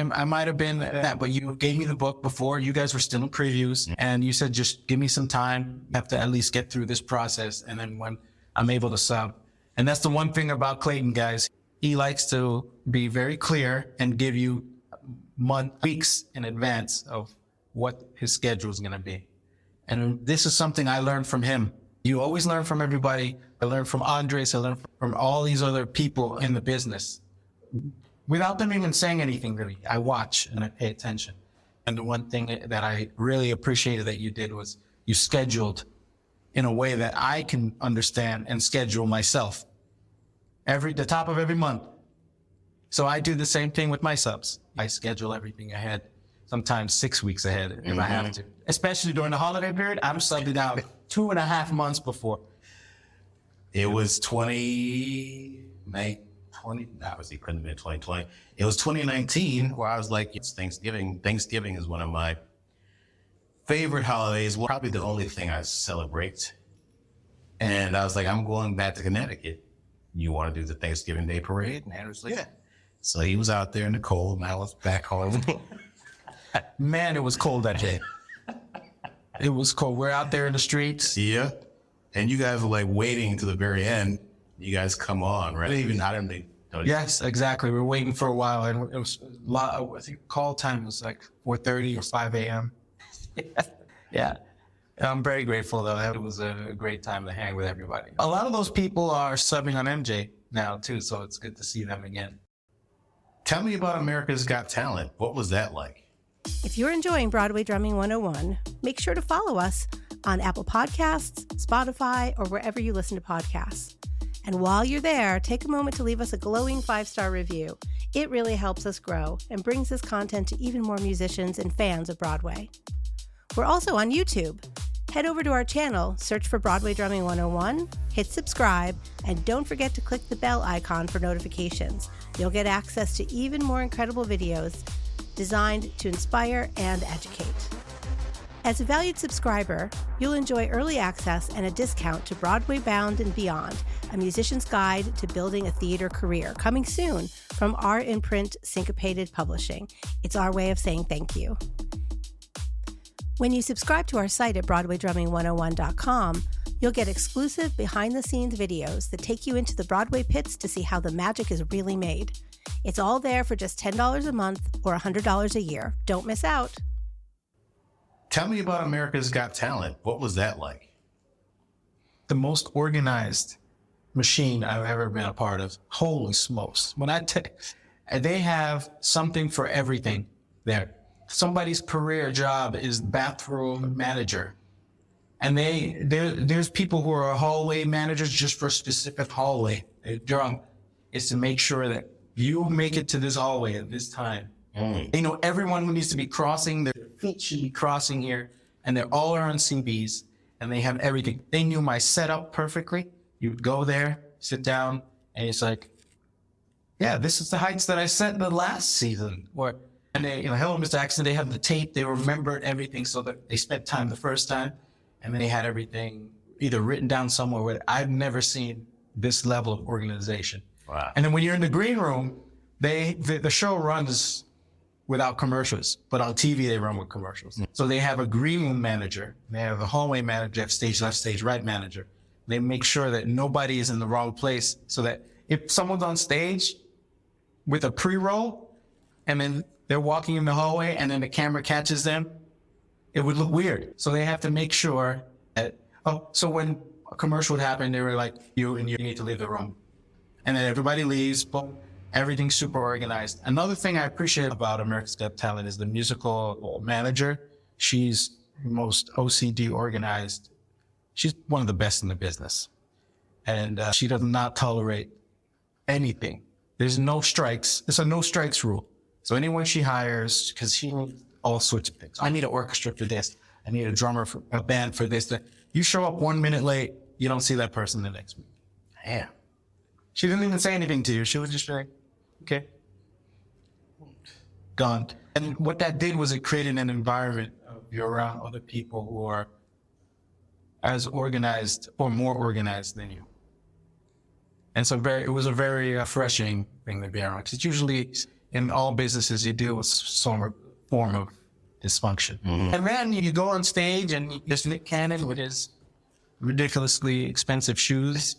that, but you gave me the book before. You guys were still in previews, and you said, just give me some time. I have to at least get through this process, and then when I'm able to sub. And that's the one thing about Clayton, guys. He likes to be very clear and give you weeks in advance of what his schedule is going to be. And this is something I learned from him. You always learn from everybody. I learned from Andres. I learned from all these other people in the business. Without them even saying anything to me, I watch and I pay attention. And the one thing that I really appreciated that you did was you scheduled in a way that I can understand and schedule myself. The top of every month. So I do the same thing with my subs. I schedule everything ahead, sometimes 6 weeks ahead if I have to. Especially during the holiday period, I'm subbing out 2.5 months before. It was obviously couldn't have been 2020. It was 2019 where I was like, it's Thanksgiving. Thanksgiving is one of my favorite holidays. Well, probably the only thing I celebrate. And I was like, I'm going back to Connecticut. You want to do the Thanksgiving Day parade? And Andrew's like, yeah. So he was out there in the cold, and I was back home. Man, it was cold that day. It was cold. We're out there in the streets. Yeah. And you guys were like waiting to the very end. You guys come on, right? Yes, exactly. We were waiting for a while, and it was a lot. I think call time was like 4:30 or 5 a.m. Yeah. I'm very grateful, though. It was a great time to hang with everybody. A lot of those people are subbing on MJ now, too, so it's good to see them again. Tell me about America's Got Talent. What was that like? If you're enjoying Broadway Drumming 101, make sure to follow us on Apple Podcasts, Spotify, or wherever you listen to podcasts. And while you're there, take a moment to leave us a glowing 5-star review. It really helps us grow and brings this content to even more musicians and fans of Broadway. We're also on YouTube. Head over to our channel, search for Broadway Drumming 101, hit subscribe, and don't forget to click the bell icon for notifications. You'll get access to even more incredible videos designed to inspire and educate. As a valued subscriber, you'll enjoy early access and a discount to Broadway Bound and Beyond, a musician's guide to building a theater career, coming soon from our imprint, Syncopated Publishing. It's our way of saying thank you. When you subscribe to our site at BroadwayDrumming101.com, you'll get exclusive behind-the-scenes videos that take you into the Broadway pits to see how the magic is really made. It's all there for just $10 a month or $100 a year. Don't miss out. Tell me about America's Got Talent. What was that like? The most organized machine I've ever been a part of. Holy smokes. They have something for everything there. Somebody's career job is bathroom manager. And there's people who are hallway managers just for a specific hallway. Their job is to make sure that you make it to this hallway at this time. They know everyone who needs to be crossing, their feet should be crossing here, and they're all on CBs, and they have everything. They knew my setup perfectly. You would go there, sit down, and it's like, yeah, this is the heights that I set the last season. And they, hello, Mr. Atkinson, they have the tape, they remembered everything so that they spent time the first time, and then they had everything either written down somewhere where I've never seen this level of organization. Wow. And then when you're in the green room, the show runs without commercials, but on TV they run with commercials. So they have a green room manager, they have a hallway manager, they have stage left, stage right manager. They make sure that nobody is in the wrong place so that if someone's on stage with a pre-roll and then they're walking in the hallway and then the camera catches them, it would look weird. So they have to make sure that, so when a commercial would happen, they were like, you need to leave the room. And then everybody leaves, boom, everything's super organized. Another thing I appreciate about America's Got Talent is the musical manager. She's the most OCD organized. She's one of the best in the business. And she does not tolerate anything. There's no strikes. It's a no strikes rule. So anyone she hires, because she needs all sorts of things. I need an orchestra for this. I need a drummer for a band for this. You show up 1 minute late, you don't see that person the next week. Damn. She didn't even say anything to you. She was just like, okay. Gone. And what that did was it created an environment of you're around other people who are as organized or more organized than you. And so it was a very refreshing thing to be around. Because usually in all businesses you deal with some form of dysfunction. And then you go on stage and there's Nick Cannon with his ridiculously expensive shoes.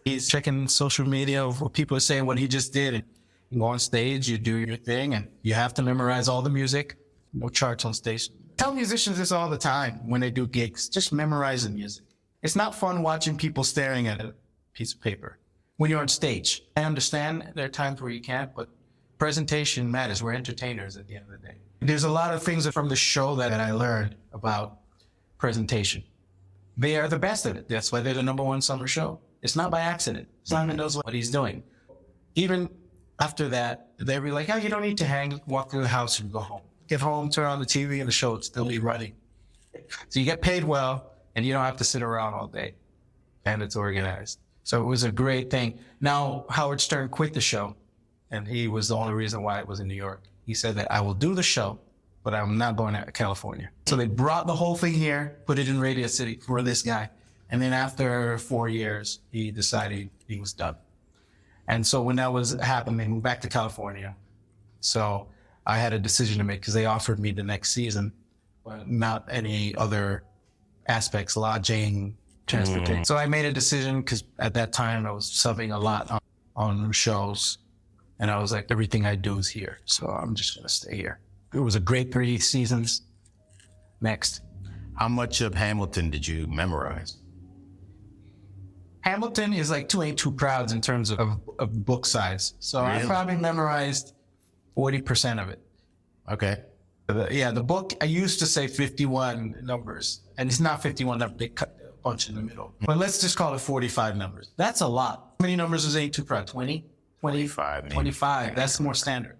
He's checking social media of what people are saying, what he just did. And you go on stage, you do your thing, and you have to memorize all the music. No charts on stage. Tell musicians this all the time when they do gigs. Just memorize the music. It's not fun watching people staring at a piece of paper when you're on stage. I understand there are times where you can't, but presentation matters. We're entertainers at the end of the day. There's a lot of things from the show that I learned about presentation. They are the best at it. That's why they're the #1 summer show. It's not by accident. Simon knows what he's doing. Even after that, they'll be like, oh, you don't need to hang, walk through the house and go home. Get home, turn on the TV, and the show will still be running. So you get paid well, and you don't have to sit around all day. And it's organized. So it was a great thing. Now, Howard Stern quit the show, and he was the only reason why it was in New York. He said that I will do the show, but I'm not going to California. So they brought the whole thing here, put it in Radio City for this guy. And then after 4 years, he decided he was done. And so when that was happening, they moved back to California. So I had a decision to make because they offered me the next season, but not any other aspects, lodging, transportation. So I made a decision because at that time I was subbing a lot on shows. And I was like, everything I do is here. So I'm just going to stay here. It was a great 3 seasons. Next. How much of Hamilton did you memorize? Hamilton is like 2 Ain't Too Prouds in terms of book size. So really? I probably memorized 40% of it. Okay. The book, I used to say 51 numbers. And it's not 51 numbers. They cut a bunch in the middle. But let's just call it 45 numbers. That's a lot. How many numbers is Ain't Too Proud? 20? 25. 25. That's more standard.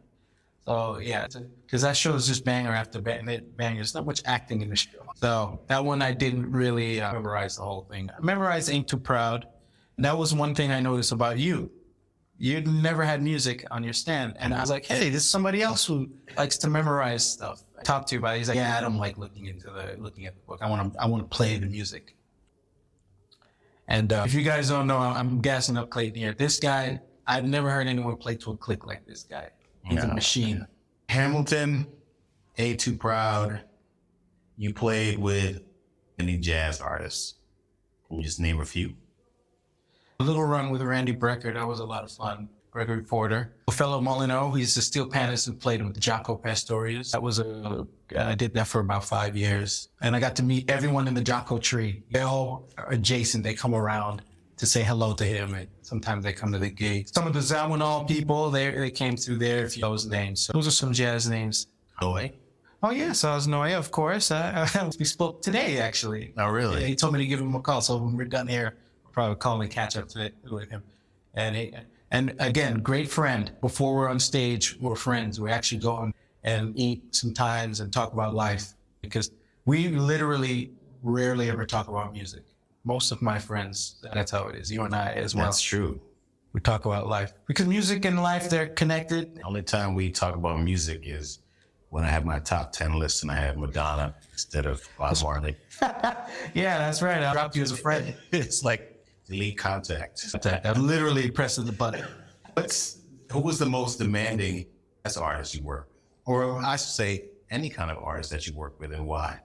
So yeah, because that show is just banger after banger. There's not much acting in the show. So that one I didn't really memorize the whole thing. I memorized Ain't Too Proud. That was one thing I noticed about you. You never had music on your stand. And I was like, hey, there's somebody else who likes to memorize stuff. I talked to you about it. He's like, yeah, I don't like looking at the book. I want to play the music. And if you guys don't know, I'm gassing up Clayton here. This guy, I've never heard anyone play to a click like this guy. He's a machine. Hamilton, Ain't Too Proud. You played with any jazz artists? Can you just name a few? A little run with Randy Brecker, that was a lot of fun. Gregory Porter. Fellow Molyneux, he's the steel panist who played with Jaco Pastorius. I did that for about 5 years. And I got to meet everyone in the Jaco tree. They all are adjacent, they come around to say hello to him. And sometimes they come to the gig. Some of the Zawinul people, they came through there, if you know those names. So those are some jazz names. Noe? Oh yeah, so I was Noe, of course. We spoke today, actually. Oh, really? Yeah, he told me to give him a call, so when we're done here, I'll probably call and catch up with him. And again, great friend. Before we're on stage, we're friends. We actually go on and eat sometimes and talk about life because we literally rarely ever talk about music. Most of my friends, that's how it is. You and I as well. That's true. We talk about life because music and life, they're connected. The only time we talk about music is when I have my top 10 list and I have Madonna instead of Bob Marley. Yeah, that's right. I dropped you as a friend. It's like delete contact. I literally pressing the button. Who was the most demanding as artist you work with? Or I should say any kind of artist that you work with and why?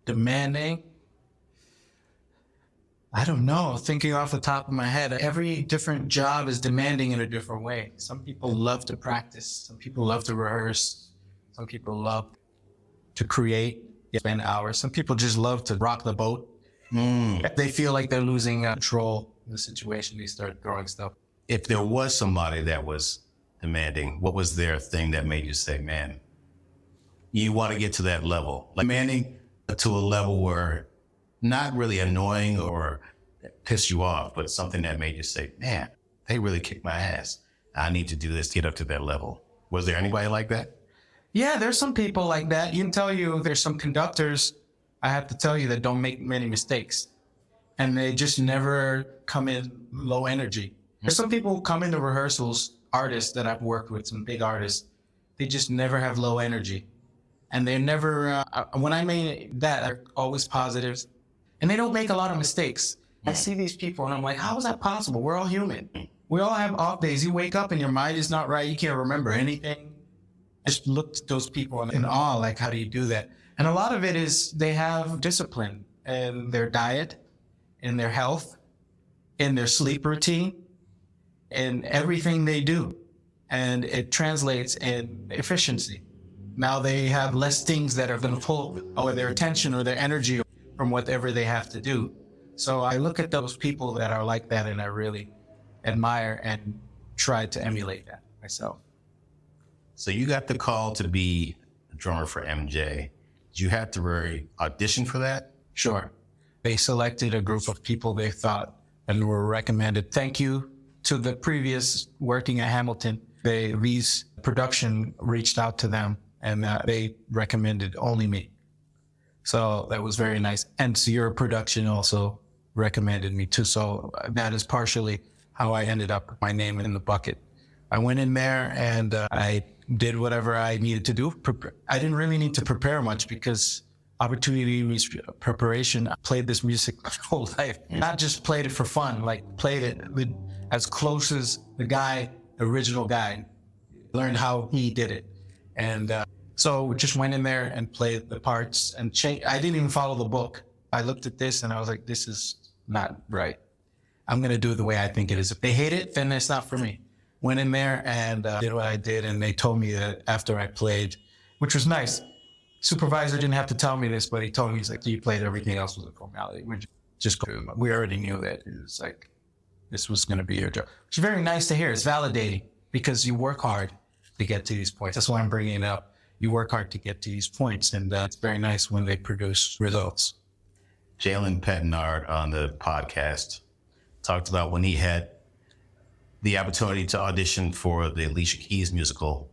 Demanding? I don't know. Thinking off the top of my head, every different job is demanding in a different way. Some people love to practice. Some people love to rehearse. Some people love to create, spend hours. Some people just love to rock the boat. If they feel like they're losing control in the situation, they start throwing stuff. If there was somebody that was demanding, what was their thing that made you say, man, you want to get to that level? Like demanding to a level where not really annoying or piss you off, but something that made you say, man, they really kicked my ass. I need to do this to get up to that level. Was there anybody like that? Yeah, there's some people like that. You can tell you there's some conductors, I have to tell you, that don't make many mistakes. And they just never come in low energy. There's some people who come into rehearsals, artists that I've worked with, some big artists, they just never have low energy. And they're never, when I mean that, they're always positive. And they don't make a lot of mistakes. I see these people and I'm like, how is that possible? We're all human. we all have off days. You wake up and your mind is not right. You can't remember anything. Just look at those people in awe, like, how do you do that? And a lot of it is they have discipline in their diet, in their health, in their sleep routine, in everything they do. And it translates in efficiency. Now they have less things that are going to pull their attention or their energy from whatever they have to do. So I look at those people that are like that and I really admire and try to emulate that myself. So you got the call to be a drummer for MJ. Did you have to audition for that? Sure. They selected a group of people they thought and were recommended. Thank you to the previous working at Hamilton. Ree's production reached out to them and they recommended only me. So that was very nice. And so your production also recommended me too. So that is partially how I ended up with my name in the bucket. I went in there and I did whatever I needed to do. I didn't really need to prepare much because opportunity means preparation. I played this music my whole life. Not just played it for fun, like played it with as close as the original guy, learned how he did it. And so just went in there and played the parts and changed. I didn't even follow the book. I looked at this and I was like, this is not right. I'm going to do it the way I think it is. If they hate it, then it's not for me. Went in there and did what I did. And they told me that after I played, which was nice. Supervisor didn't have to tell me this, but he told me, he's like, you played, everything else was a formality. We already knew that. It was like, this was going to be your job. Which is very nice to hear. It's validating because you work hard to get to these points. That's why I'm bringing it up. You work hard to get to these points. And it's very nice when they produce results. Jalen Pettinard on the podcast talked about when he had the opportunity to audition for the Alicia Keys musical.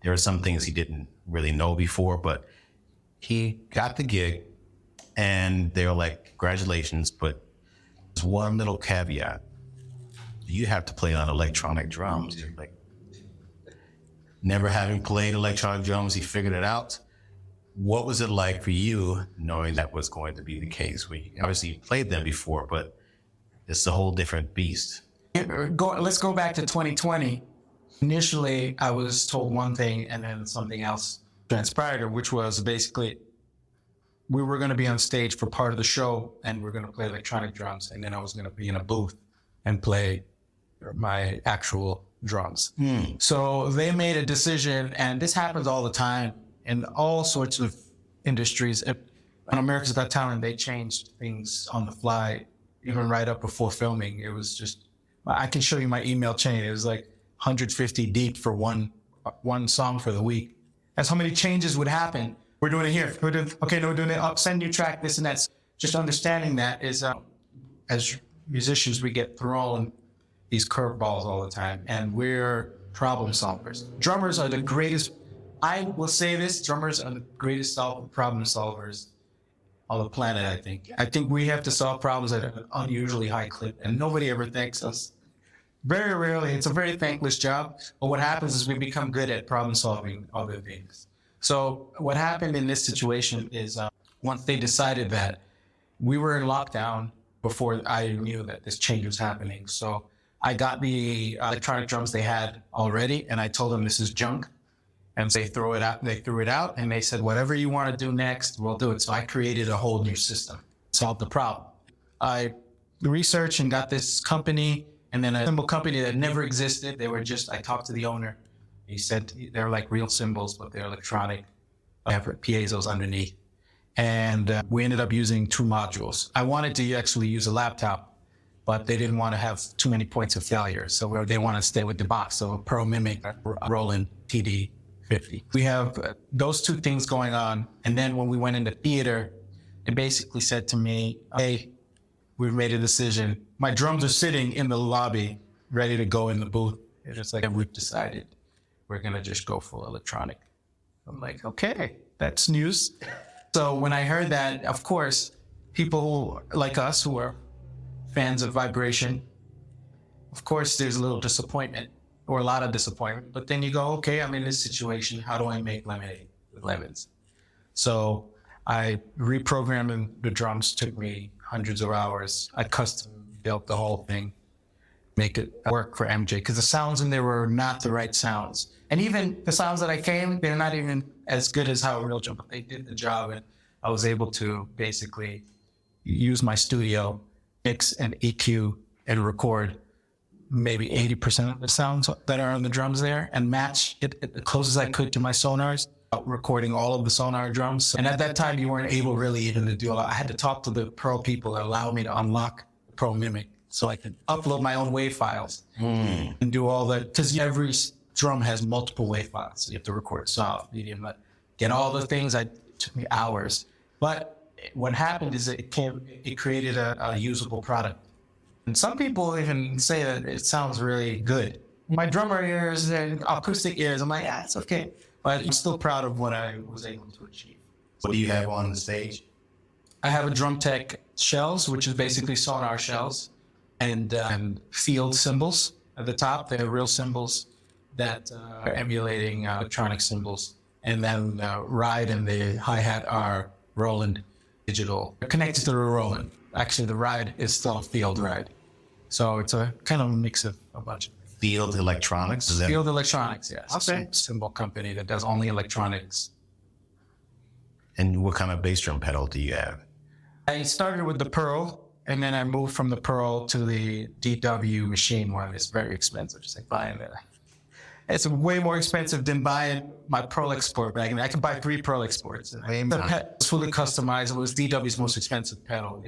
There are some things he didn't really know before, but he got the gig and they were like, congratulations, but there's one little caveat. You have to play on electronic drums. You're like, never having played electronic drums, he figured it out. What was it like for you knowing that was going to be the case? Obviously you played them before, but it's a whole different beast. Let's go back to 2020. Initially, I was told one thing and then something else transpired, which was basically we were going to be on stage for part of the show and we're going to play electronic drums. And then I was going to be in a booth and play my actual drums. So they made a decision, and this happens all the time in all sorts of industries. On America's Got Talent, they changed things on the fly, even right up before filming. It was just, I can show you my email chain. It was like 150 deep for one song for the week. That's how many changes would happen. We're doing it here. We're doing it. I'll send you track, this and that. Just understanding that is, as musicians, we get thrown these curveballs all the time, and we're problem solvers. Drummers are the greatest. I will say this: drummers are the greatest problem solvers on the planet. I think we have to solve problems at an unusually high clip, and nobody ever thanks us. Very rarely. It's a very thankless job. But what happens is we become good at problem solving other things. So what happened in this situation is once they decided that we were in lockdown before I knew that this change was happening. So I got the electronic drums they had already, and I told them this is junk. And they threw it out, and they said, whatever you want to do next, we'll do it. So I created a whole new system, solved the problem. I researched and got this company, and then a cymbal company that never existed. I talked to the owner. He said they're like real cymbals, but they're electronic. I have piezo's underneath. And we ended up using 2 modules. I wanted to actually use a laptop, but they didn't want to have too many points of failure. So they want to stay with the box. So Pro Mimic, Roland TD50. We have those 2 things going on. And then when we went into theater, it basically said to me, hey, we've made a decision. My drums are sitting in the lobby, ready to go in the booth. It's just like, we've decided we're going to just go full electronic. I'm like, okay, that's news. So when I heard that, of course, people like us who are fans of vibration, of course, there's a little disappointment or a lot of disappointment. But then you go, okay, I'm in this situation. How do I make lemonade with lemons? So I reprogrammed the drums. Took me hundreds of hours. I custom built the whole thing. make it work for MJ, because the sounds in there were not the right sounds. And even the sounds that I came, they're not even as good as how a real drum, but they did the job. And I was able to basically use my studio, mix and EQ and record maybe 80% of the sounds that are on the drums there and match it as close as I could to my sonars, recording all of the sonar drums. And at that time, you weren't able really even to do a lot. I had to talk to the Pro people that allowed me to unlock the Pro Mimic so I could upload my own WAV files and do all that. Because every drum has multiple WAV files. So you have to record soft, medium, get all the things. It took me hours. But what happened is it created a usable product. And some people even say that it sounds really good. My drummer ears and acoustic ears, I'm like, yeah, it's okay. But I'm still proud of what I was able to achieve. What do you have on the stage? I have a Drum Tech shells, which is basically sonar shells, and field cymbals at the top. They're real cymbals that are emulating electronic cymbals. And then ride and the hi-hat are Roland digital. They're connected to the Roland. Actually, the ride is still a field ride. So it's a kind of a mix of a bunch of things. Field Electronics? Is that... Field Electronics, yes. Okay. Cymbal company that does only electronics. And what kind of bass drum pedal do you have? I started with the Pearl, and then I moved from the Pearl to the DW machine one. It's very expensive, just like buying it. It's way more expensive than buying my Pearl Export bag. I mean, I can buy 3 Pearl Exports. The pedal is fully customizable. It's DW's most expensive pedal.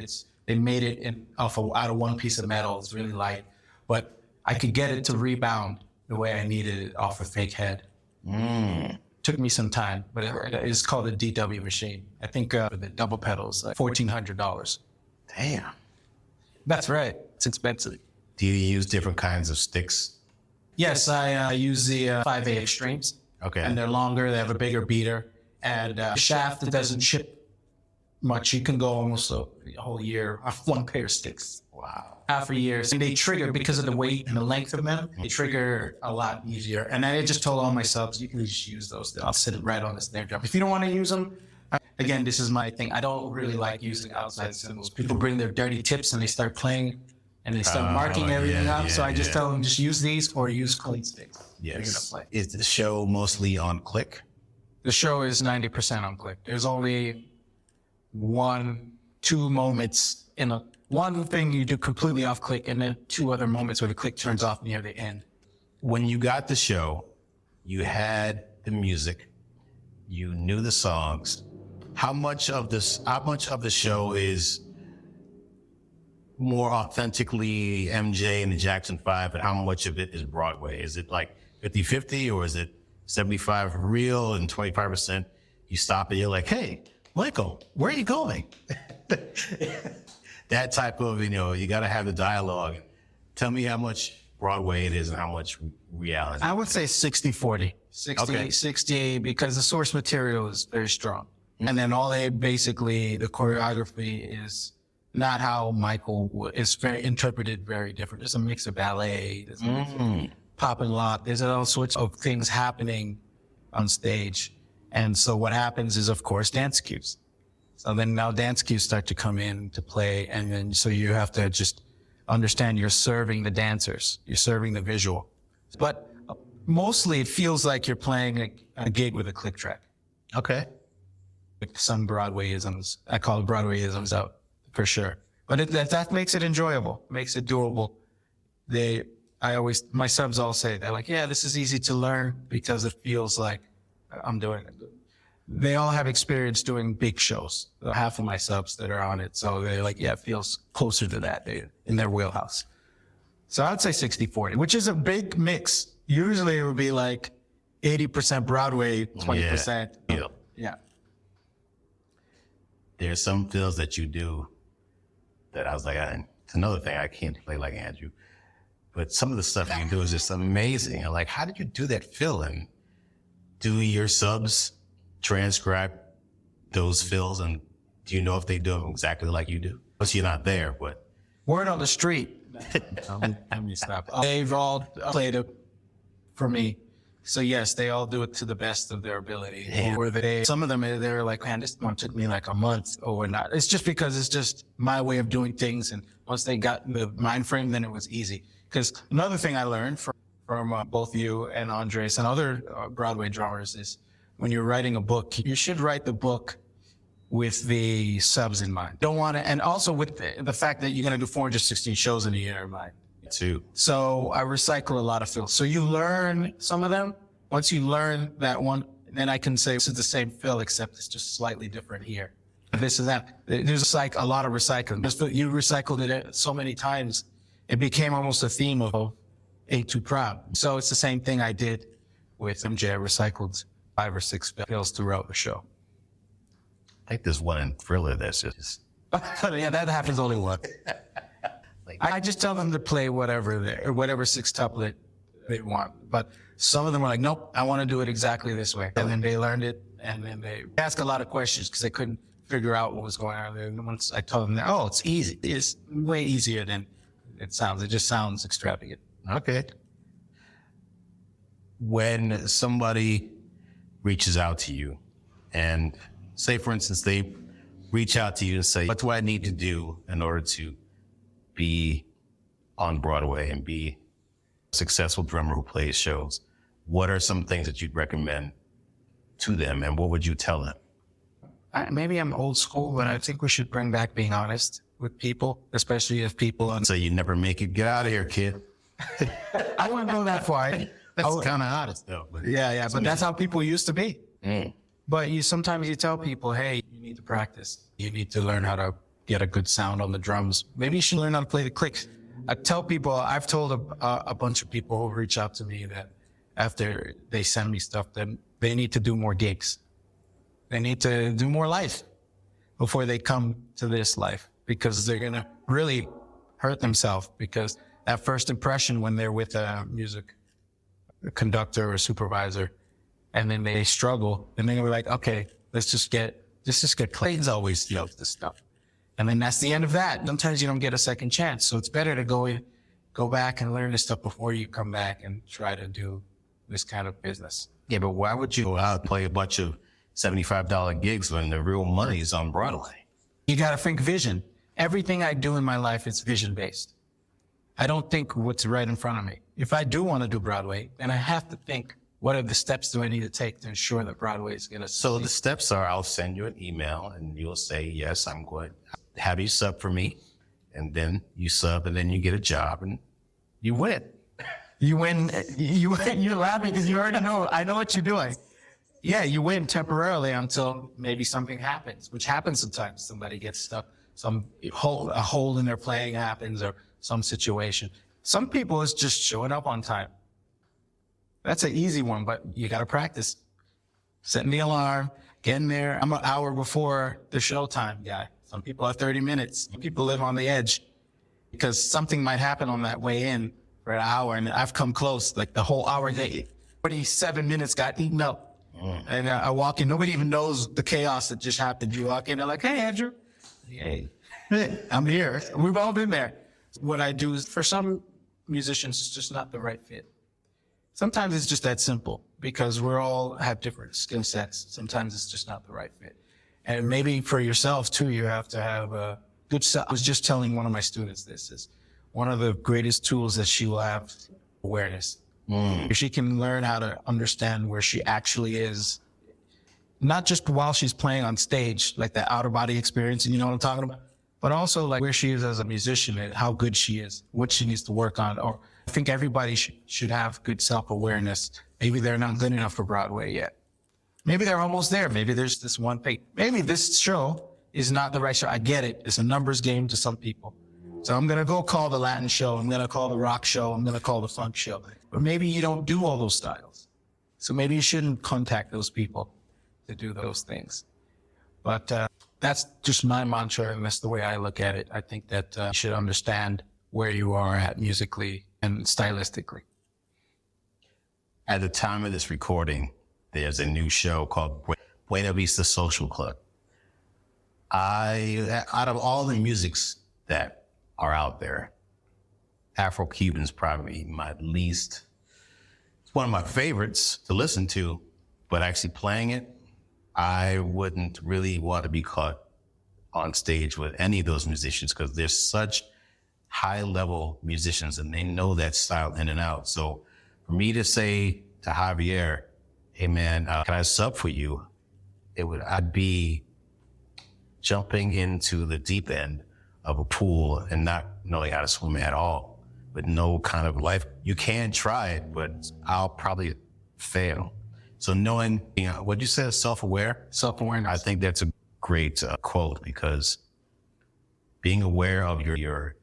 They made it out of one piece of metal. It's really light, but I could get it to rebound the way I needed it off a fake head. Took me some time, but it's called a DW machine. I think the double pedals, like $1,400. Damn. That's right. It's expensive. Do you use different kinds of sticks? Yes, I use the 5A Extremes. Okay. And they're longer. They have a bigger beater. And the shaft that doesn't chip much. You can go almost a whole year off one pair of sticks. Wow. Half a year. And they trigger, because of the weight and the length of them, they trigger a lot easier. And I just told all my subs, you can just use those. I'll sit it right on the snare drum. If you don't want to use them, again, this is my thing. I don't really like using outside cymbals. People bring their dirty tips and they start playing and they start marking everything up. So I just tell them, just use these or use clean sticks. Yes. Is the show mostly on click? The show is 90% on click. There's only 1-2 moments in one thing you do completely off click, and then 2 other moments where the click turns off near the end. When you got the show, you had the music, you knew the songs. How much of the show is more authentically MJ and the Jackson 5, and how much of it is Broadway? Is it like 50-50, or is it 75 real and 25% you stop and you're like, hey, Michael, where are you going? That type of, you got to have the dialogue. Tell me how much Broadway it is and how much reality. I would say 60-40. 60, because the source material is very strong. And then the choreography is not how Michael would. It's interpreted very different. There's a mix of ballet, there's a mix of pop and lock. There's all sorts of things happening on stage. And so what happens is, of course, dance cues. So then now dance cues start to come in to play. And then so you have to just understand you're serving the dancers. You're serving the visual. But mostly it feels like you're playing a gig with a click track. Okay. With some Broadwayisms. I call it Broadwayisms out for sure. But that makes it enjoyable, makes it doable. My subs all say, they're like, yeah, this is easy to learn because it feels like I'm doing it. They all have experience doing big shows. Half of my subs that are on it. So they're like, yeah, it feels closer to that in their wheelhouse. So I'd say 60-40, which is a big mix. Usually it would be like 80% Broadway, 20%. Yeah. There's some fills that you do that I was like, it's another thing, I can't play like Andrew. But some of the stuff you do is just amazing. I'm like, how did you do that fill? And do your subs transcribe those fills? And do you know if they do them exactly like you do? Because you're not there, but. Word on the street. They've all played it for me. So yes, they all do it to the best of their ability. Or some of them, they're like, man, this one took me like a month or not. It's just because it's just my way of doing things. And once they got the mind frame, then it was easy. Because another thing I learned from both you and Andres and other Broadway drummers is when you're writing a book, you should write the book with the subs in mind. Don't want to, and also with the fact that you're going to do 416 shows in a year in mind. Too. So I recycle a lot of fills. So you learn some of them. Once you learn that one, then I can say this is the same fill, except it's just slightly different here. This is that. There's like a lot of recycling. You recycled it so many times, it became almost a theme of Ain't Too Proud. So it's the same thing I did with MJ. I recycled 5 or 6 fills throughout the show. I think there's one in Thriller that's just... Yeah, that happens only once. I just tell them to play whatever 6-tuplet they want. But some of them are like, nope, I want to do it exactly this way. And then they learned it, and then they ask a lot of questions because they couldn't figure out what was going on there. And once I told them that, oh, it's easy. It's way easier than it sounds. It just sounds extravagant. Okay. When somebody reaches out to you and say, for instance, they reach out to you and say, what do I need to do in order to be on Broadway and be a successful drummer who plays shows? What are some things that you'd recommend to them, and what would you tell them? Maybe I'm old school, but I think we should bring back being honest with people, especially if people... So you never make it. Get out of here, kid. I wouldn't go that far. That's kind of honest, though. But yeah, but that's how people used to be. Mm. But sometimes you tell people, hey, you need to practice. You need to learn how to get a good sound on the drums. Maybe you should learn how to play the clicks. I tell people, I've told a bunch of people who reach out to me that after they send me stuff, that they need to do more gigs. They need to do more life before they come to this life, because they're going to really hurt themselves, because that first impression when they're with a music conductor or supervisor, and then they struggle, and they're going to be like, okay, let's just get Clayton's always yells this stuff. And then that's the end of that. Sometimes you don't get a second chance. So it's better to go back and learn this stuff before you come back and try to do this kind of business. Yeah, but why would you go out and play a bunch of $75 gigs when the real money is on Broadway? You got to think vision. Everything I do in my life is vision-based. I don't think what's right in front of me. If I do want to do Broadway, then I have to think, what are the steps do I need to take to ensure that Broadway is going to... So the steps are, I'll send you an email and you'll say, yes, I'm going to have you sub for me. And then you sub and then you get a job and you win. You win. You're laughing because you already know. I know what you're doing. Yeah, you win temporarily until maybe something happens, which happens sometimes. Somebody gets stuck. A hole in their playing happens, or some situation. Some people is just showing up on time. That's an easy one, but you got to practice. Setting the alarm, getting there. I'm an hour before the showtime guy. Some people are 30 minutes. Some people live on the edge because something might happen on that way in for an hour, and I've come close, like the whole hour day. 47 minutes got eaten up. And I walk in, nobody even knows the chaos that just happened. You walk in, they're like, hey, Andrew. Hey, I'm here. We've all been there. What I do is, for some musicians, it's just not the right fit. Sometimes it's just that simple, because we all have different skill sets. Sometimes it's just not the right fit. And maybe for yourself too, you have to have a good I was just telling one of my students this is one of the greatest tools that she will have, awareness. If she can learn how to understand where she actually is, not just while she's playing on stage, like that outer body experience, and you know what I'm talking about, but also like where she is as a musician and how good she is, what she needs to work on. Or I think everybody should have good self-awareness. Maybe they're not good enough for Broadway yet. Maybe they're almost there. Maybe there's this one thing. Maybe this show is not the right show. I get it. It's a numbers game to some people. So I'm going to go call the Latin show. I'm going to call the rock show. I'm going to call the funk show. But maybe you don't do all those styles. So maybe you shouldn't contact those people to do those things. But that's just my mantra, and that's the way I look at it. I think that you should understand where you are at musically and stylistically. At the time of this recording, there's a new show called Buena Vista Social Club. Out of all the musics that are out there, Afro-Cuban's probably my least one of my favorites to listen to, but actually playing it, I wouldn't really want to be caught on stage with any of those musicians because they're such high-level musicians and they know that style in and out. So for me to say to Javier, hey man, can I sub for you? I'd be jumping into the deep end of a pool and not knowing how to swim at all, with no kind of life. You can try it, but I'll probably fail. So knowing, what you said, self-aware? Self-awareness. I think that's a great quote, because being aware of your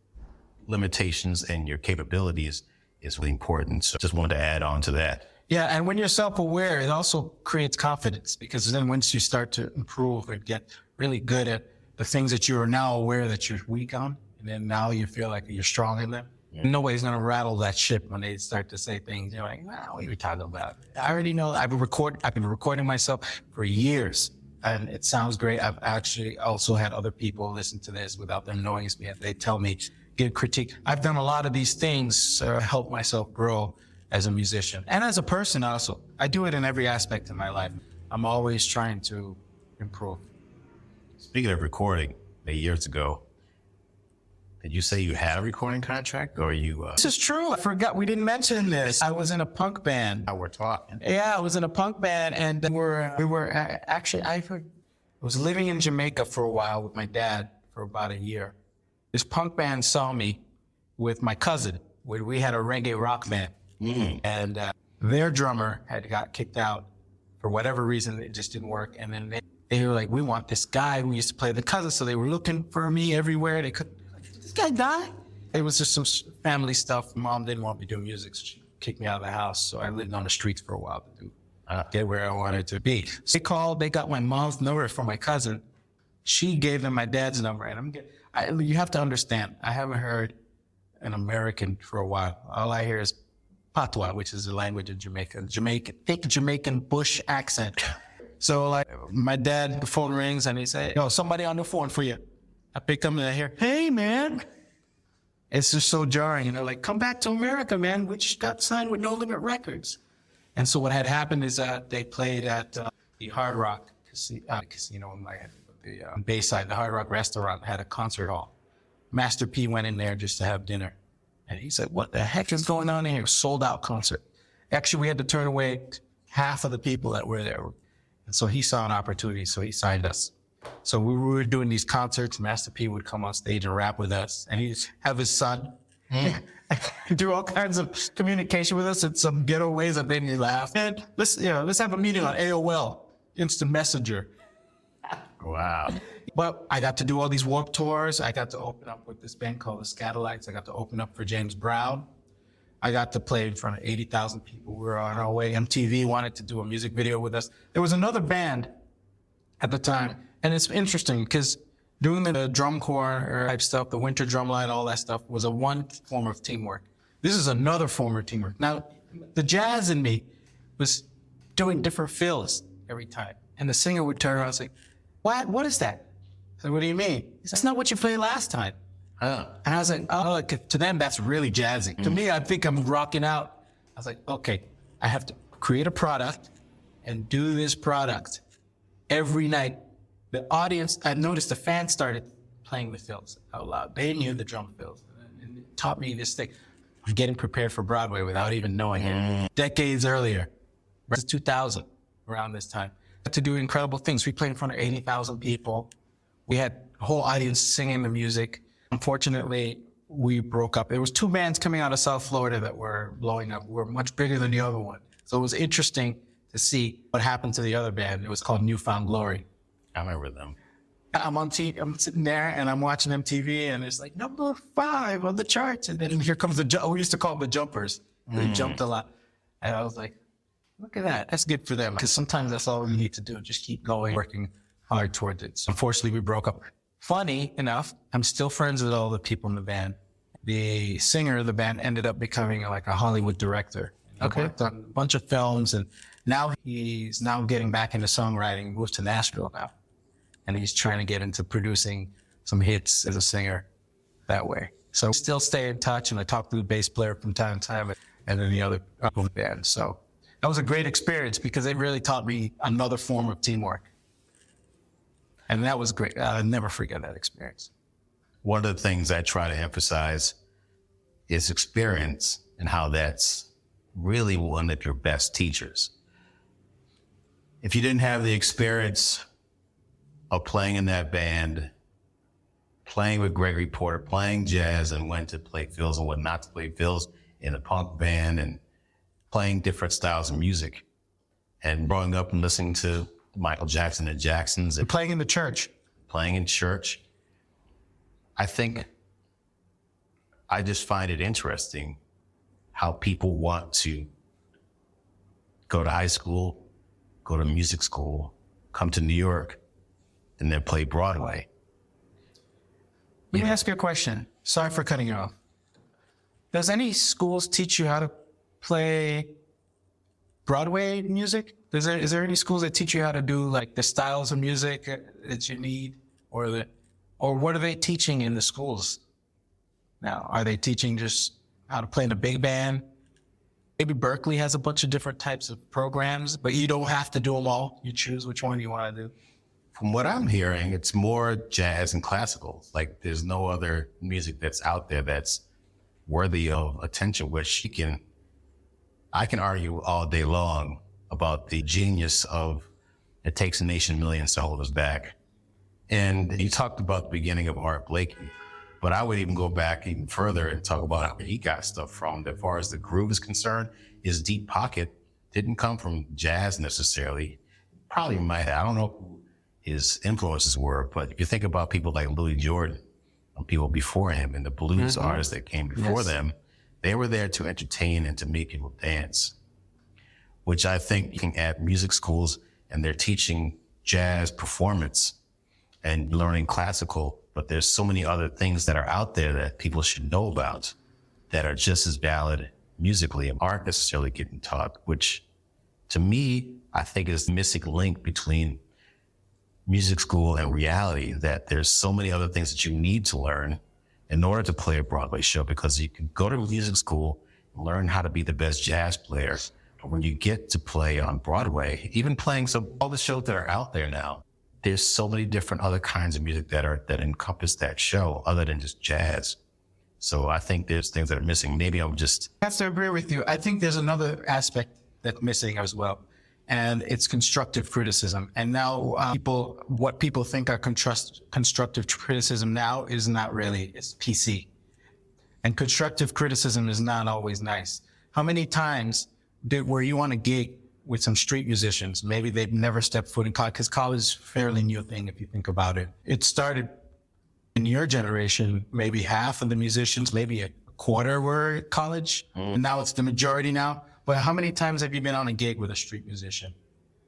limitations and your capabilities is really important. So just wanted to add on to that. Yeah, and when you're self-aware, it also creates confidence, because then once you start to improve and get really good at the things that you are now aware that you're weak on, and then now you feel like you're strong in them, nobody's going to rattle that ship when they start to say things. You're like, wow, what are you talking about? I already know. I've been recording myself for years, and it sounds great. I've actually also had other people listen to this without them knowing it's me. They tell me, give critique. I've done a lot of these things to help myself grow as a musician and as a person also. I do it in every aspect of my life. I'm always trying to improve. Speaking of recording, years ago, did you say you had a recording contract, or you? This is true. I forgot we didn't mention this. I was in a punk band. Now we're talking. Yeah, I was in a punk band, and we were actually, I was living in Jamaica for a while with my dad for about a year. This punk band saw me with my cousin. We had a reggae rock band, and their drummer had got kicked out for whatever reason. It just didn't work, and then they were like, "We want this guy who used to play the cousin." So they were looking for me everywhere. They couldn't. Did this guy die? It was just some family stuff. Mom didn't want me doing music, so she kicked me out of the house. So I lived on the streets for a while to get where I wanted to be. So they called. They got my mom's number from my cousin. She gave them my dad's number, and you have to understand, I haven't heard an American for a while. All I hear is patois, which is the language of Jamaica. Thick Jamaican bush accent. So like my dad, the phone rings and he said, "Yo, somebody on the phone for you." I picked up and I hear, "Hey man." It's just so jarring. And they're like, "Come back to America, man. We just got signed with No Limit Records." And so what had happened is that they played at the Hard Rock Casino in Miami. The Bayside, the Hard Rock restaurant had a concert hall. Master P went in there just to have dinner. And he said, "What the heck is going on in here?" Sold out concert. Actually, we had to turn away half of the people that were there. And so he saw an opportunity, so he signed us. So we were doing these concerts. Master P would come on stage and rap with us. And he'd have his son do all kinds of communication with us in some ghetto ways that made me laugh. And let's have a meeting on AOL, Instant Messenger. Wow. But I got to do all these Warped Tours. I got to open up with this band called the Scatolites. I got to open up for James Brown. I got to play in front of 80,000 people. We were on our way. MTV wanted to do a music video with us. There was another band at the time. And it's interesting because doing the drum corps type stuff, the winter drum line, all that stuff was one form of teamwork. This is another form of teamwork. Now, the jazz in me was doing different fills every time. And the singer would turn around and say, What is that? I said, "What do you mean?" He said, "That's not what you played last time." And I was like, "Oh, to them, that's really jazzy. To me, I think I'm rocking out." I was like, "Okay, I have to create a product and do this product every night." The audience, I noticed the fans started playing the fills out loud. They knew the drum fills. And it taught me this thing of getting prepared for Broadway without even knowing it. Decades earlier, it was 2000, around this time. To do incredible things. We played in front of 80,000 people. We had a whole audience singing the music. Unfortunately, we broke up. There was two bands coming out of South Florida that were blowing up. We were much bigger than the other one. So it was interesting to see what happened to the other band. It was called Newfound Glory. I remember them. I'm sitting there and I'm watching MTV and it's like number 5 on the charts. And then here comes we used to call them the jumpers. They jumped a lot. And I was like, look at that. That's good for them. Because sometimes that's all we need to do. Just keep going, working hard towards it. So unfortunately, we broke up. Funny enough, I'm still friends with all the people in the band. The singer of the band ended up becoming like a Hollywood director. Okay. Worked on a bunch of films. And now he's getting back into songwriting. He moved to Nashville now. And he's trying to get into producing some hits as a singer that way. So we still stay in touch and I talk to the bass player from time to time. and then the other band. So that was a great experience because it really taught me another form of teamwork. And that was great. I'll never forget that experience. One of the things I try to emphasize is experience and how that's really one of your best teachers. If you didn't have the experience of playing in that band, playing with Gregory Porter, playing jazz and when to play fills and what not to play fills in a punk band and playing different styles of music and growing up and listening to Michael Jackson and Jacksons and Playing in the church. playing in church, I think I just find it interesting how people want to go to high school, go to music school, come to New York, and then play Broadway. Let me ask you a question. Sorry for cutting you off. Does any schools teach you how to play Broadway music? Is there any schools that teach you how to do like the styles of music that you need, or what are they teaching in the schools now? Are they teaching just how to play in a big band? Maybe Berkeley has a bunch of different types of programs, but you don't have to do them all. You choose which one you want to do. From what I'm hearing, it's more jazz and classical. Like there's no other music that's out there that's worthy of attention, which I can argue all day long about the genius of It Takes a Nation Millions to Hold Us Back. And you talked about the beginning of Art Blakey, but I would even go back even further and talk about where he got stuff from. As far as the groove is concerned, his deep pocket didn't come from jazz necessarily. Probably might have, I don't know who his influences were, but if you think about people like Louis Jordan and people before him and the blues artists that came before them, they were there to entertain and to make people dance, which I think you can add music schools and they're teaching jazz performance and learning classical, but there's so many other things that are out there that people should know about that are just as valid musically and aren't necessarily getting taught, which to me, I think is the missing link between music school and reality, that there's so many other things that you need to learn in order to play a Broadway show, because you can go to music school and learn how to be the best jazz player. But when you get to play on Broadway, even playing all the shows that are out there now, there's so many different other kinds of music that encompass that show other than just jazz. So I think there's things that are missing. Maybe I'm just... I have to agree with you. I think there's another aspect that's missing as well, and it's constructive criticism. And now what people think are constructive criticism now is not really, it's PC. And constructive criticism is not always nice. How many times were you on a gig with some street musicians? Maybe they've never stepped foot in college, because college is a fairly new thing if you think about it. It started in your generation, maybe half of the musicians, maybe a quarter were at college, and now it's the majority now. But how many times have you been on a gig with a street musician,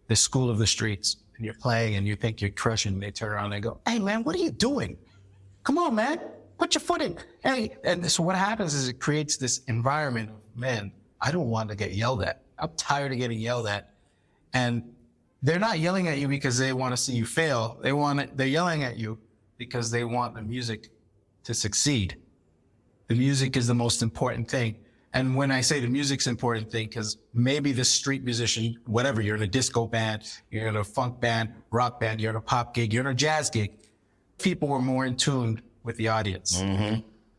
the school of the streets, and you're playing and you think you're crushing, and they turn around and they go, "Hey man, what are you doing? Come on, man, put your foot in." Hey, and so what happens is it creates this environment of, man, I don't want to get yelled at. I'm tired of getting yelled at. And they're not yelling at you because they want to see you fail. They're yelling at you because they want the music to succeed. The music is the most important thing. And when I say the music's important thing, because maybe the street musician, whatever, you're in a disco band, you're in a funk band, rock band, you're in a pop gig, you're in a jazz gig, people were more in tune with the audience.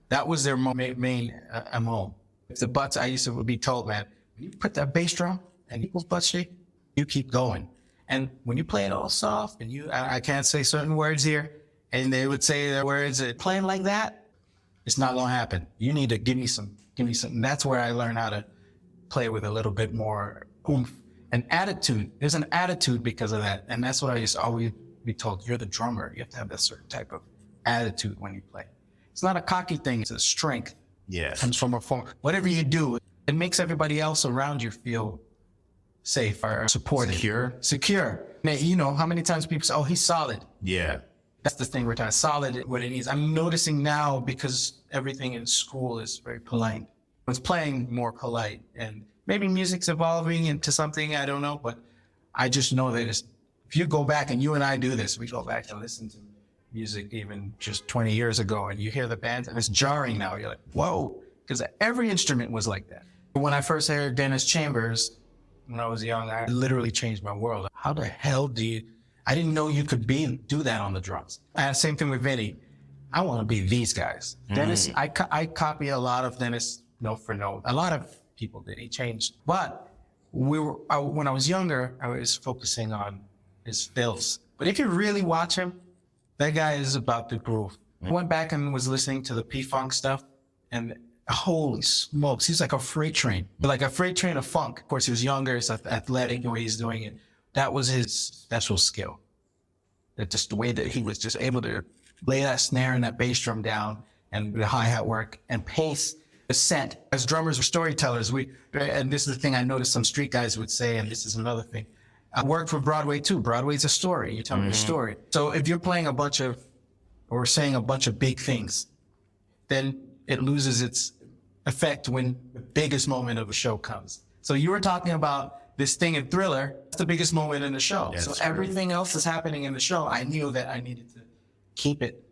That was their main MO. If the butts, I used to be told, man, when you put that bass drum and people's butt shake, you keep going. And when you play it all soft and I can't say certain words here, and they would say their words, playing like that, it's not going to happen. You need to give me some. And that's where I learned how to play with a little bit more oomph and attitude. There's an attitude because of that. And that's what I used to always be told. You're the drummer. You have to have that certain type of attitude when you play. It's not a cocky thing. It's a strength. Yes. It comes from a form. Whatever you do, it makes everybody else around you feel safe or supported. Secure. Now, you know, how many times people say, "Oh, he's solid." Yeah. That's the thing we're talking, solid, what it needs. I'm noticing now, because everything in school is very polite. It's playing more polite, and maybe music's evolving into something, I don't know, but I just know that if you go back, and you and I do this, we go back and listen to music even just 20 years ago, and you hear the bands, and it's jarring now. You're like, whoa, because every instrument was like that. When I first heard Dennis Chambers, when I was young, I literally changed my world. How the hell I didn't know you could do that on the drums. Same thing with Vinny. I want to be these guys. Dennis, I copy a lot of Dennis note for note. A lot of people did. He changed. But when I was younger, I was focusing on his fills. But if you really watch him, that guy is about the groove. I went back and was listening to the P-Funk stuff, and holy smokes, he's like a freight train. Like a freight train of funk. Of course, he was younger, he's athletic, the way he's doing it. That was his special skill. That just the way that he was just able to lay that snare and that bass drum down and the hi-hat work and pace the scent. As drummers or storytellers, and this is the thing I noticed some street guys would say, and this is another thing. I work for Broadway too. Broadway's a story. You're telling a story. So if you're playing or saying a bunch of big things, then it loses its effect when the biggest moment of a show comes. So you were talking about this thing in Thriller. That's the biggest moment in the show. Yeah, so everything else is happening in the show. I knew that I needed to keep it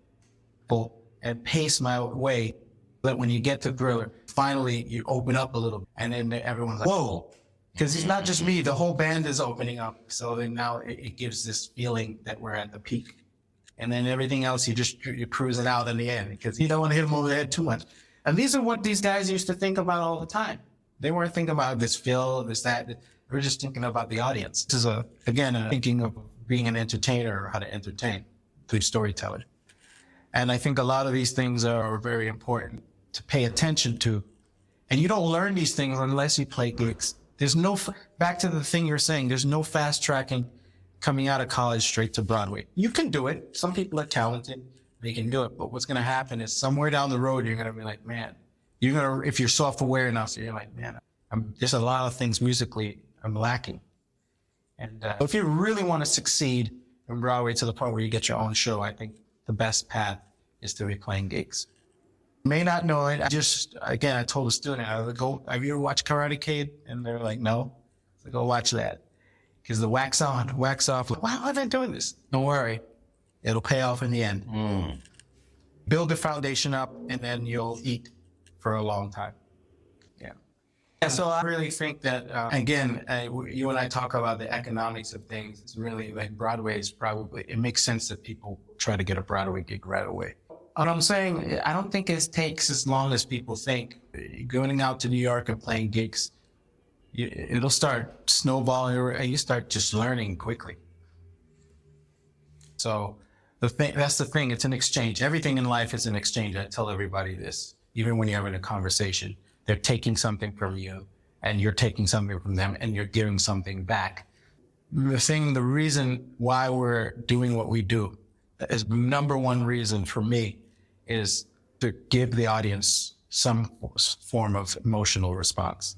full and pace my way. That when you get to Thriller, finally you open up a little, and then everyone's like, whoa. Because it's not just me, the whole band is opening up. So then now it gives this feeling that we're at the peak. And then everything else, you're cruising out in the end because you don't want to hit them over the head too much. And these are what these guys used to think about all the time. They weren't thinking about this feel, this, that. They were just thinking about the audience. This is thinking of being an entertainer or how to entertain through storytelling. And I think a lot of these things are very important to pay attention to. And you don't learn these things unless you play gigs. Back to the thing you're saying, there's no fast tracking coming out of college straight to Broadway. You can do it. Some people are talented. They can do it. But what's going to happen is somewhere down the road, you're going to be like, man, if you're self-aware enough, you're like, man, there's a lot of things musically I'm lacking. And if you really want to succeed in Broadway to the point where you get your own show, I think the best path is to be playing gigs. May not know it. I told a student, I would go, have you ever watched Karate Kid? And they're like, no. So go watch that. Because the wax on, wax off, like, why have I been doing this? Don't worry. It'll pay off in the end. Build the foundation up, and then you'll eat for a long time. Yeah, so I really think that, again, you and I talk about the economics of things. It's really like Broadway is it makes sense that people try to get a Broadway gig right away. What I'm saying, I don't think it takes as long as people think. Going out to New York and playing gigs, it'll start snowballing, and you start just learning quickly. So that's the thing. It's an exchange. Everything in life is an exchange. I tell everybody this, even when you're having a conversation. They're taking something from you, and you're taking something from them, and you're giving something back. The reason why we're doing what we do is number one reason for me is to give the audience some form of emotional response.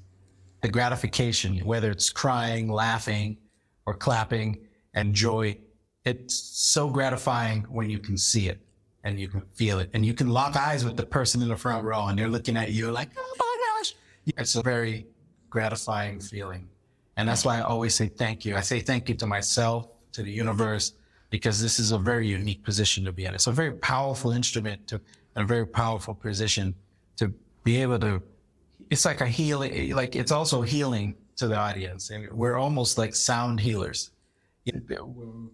The gratification, whether it's crying, laughing, or clapping, and joy, it's so gratifying when you can see it and you can feel it. And you can lock eyes with the person in the front row and they're looking at you like, oh my gosh. It's a very gratifying feeling. And that's why I always say thank you. I say thank you to myself, to the universe, because this is a very unique position to be in. It's a very powerful instrument and a very powerful position to be able to, it's like a healing, like it's also healing to the audience. And we're almost like sound healers. We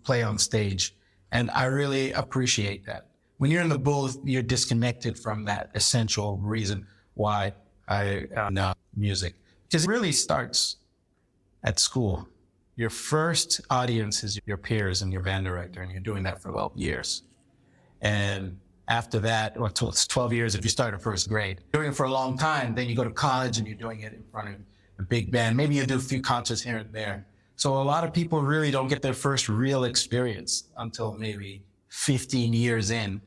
play on stage. And I really appreciate that. When you're in the booth, you're disconnected from that essential reason why I know music. Because it really starts at school. Your first audience is your peers and your band director, and you're doing that for 12 years. And after that, it's 12 years if you start at first grade. Doing it for a long time, then you go to college and you're doing it in front of a big band. Maybe you do a few concerts here and there. So a lot of people really don't get their first real experience until maybe 15 years in,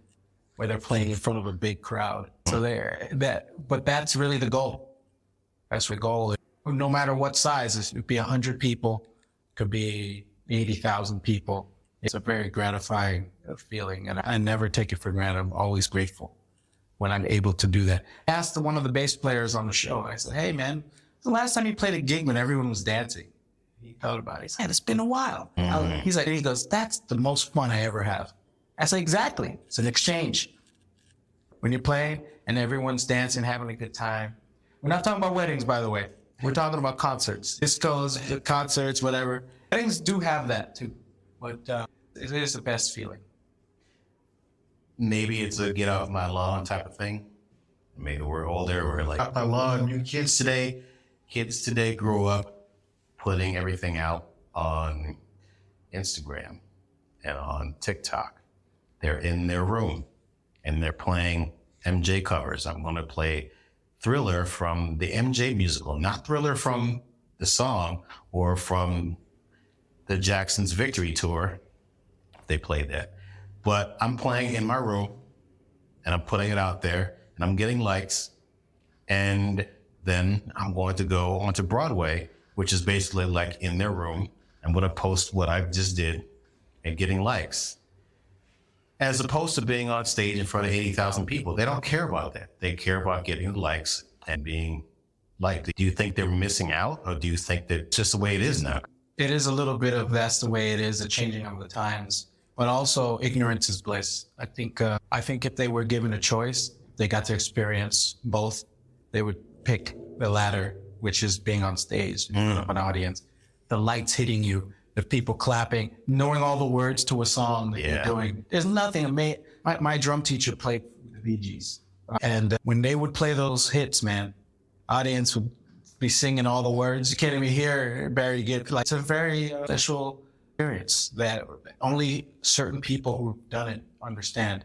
where they're playing in front of a big crowd. So but that's really the goal. That's the goal. No matter what size, it could be 100 people, could be 80,000 people. It's a very gratifying feeling, and I never take it for granted. I'm always grateful when I'm able to do that. I asked one of the bass players on the show, I said, hey man, the last time you played a gig when everyone was dancing? He thought about it. He said, it's been a while. He goes, that's the most fun I ever have. I said, exactly. It's an exchange. When you play and everyone's dancing, having a good time. We're not talking about weddings, by the way. We're talking about concerts. Discos, concerts, whatever. Weddings do have that too, but it is the best feeling. Maybe it's a get off my lawn type of thing. Maybe we're older, we're like, off my lawn. New kids today grow up putting everything out on Instagram and on TikTok. They're in their room and they're playing MJ covers. I'm going to play Thriller from the MJ musical, not Thriller from the song or from the Jackson's Victory Tour. They played that. But I'm playing in my room and I'm putting it out there and I'm getting likes. And then I'm going to go onto Broadway, which is basically like in their room. I'm going to post what I just did and getting likes. As opposed to being on stage in front of 80,000 people. They don't care about that. They care about getting the likes and being liked. Do you think they're missing out, or do you think that it's just the way it is now? It is a little bit of that's the way it is, the changing of the times. But also, ignorance is bliss. I think if they were given a choice, they got to experience both, they would pick the latter, which is being on stage in front of an audience, the lights hitting you, the people clapping, knowing all the words to a song that you're doing. There's nothing amazing. My drum teacher played the Bee Gees. And when they would play those hits, man, audience would be singing all the words. You can't even hear Barry get, like, it's a very special experience that only certain people who've done it understand.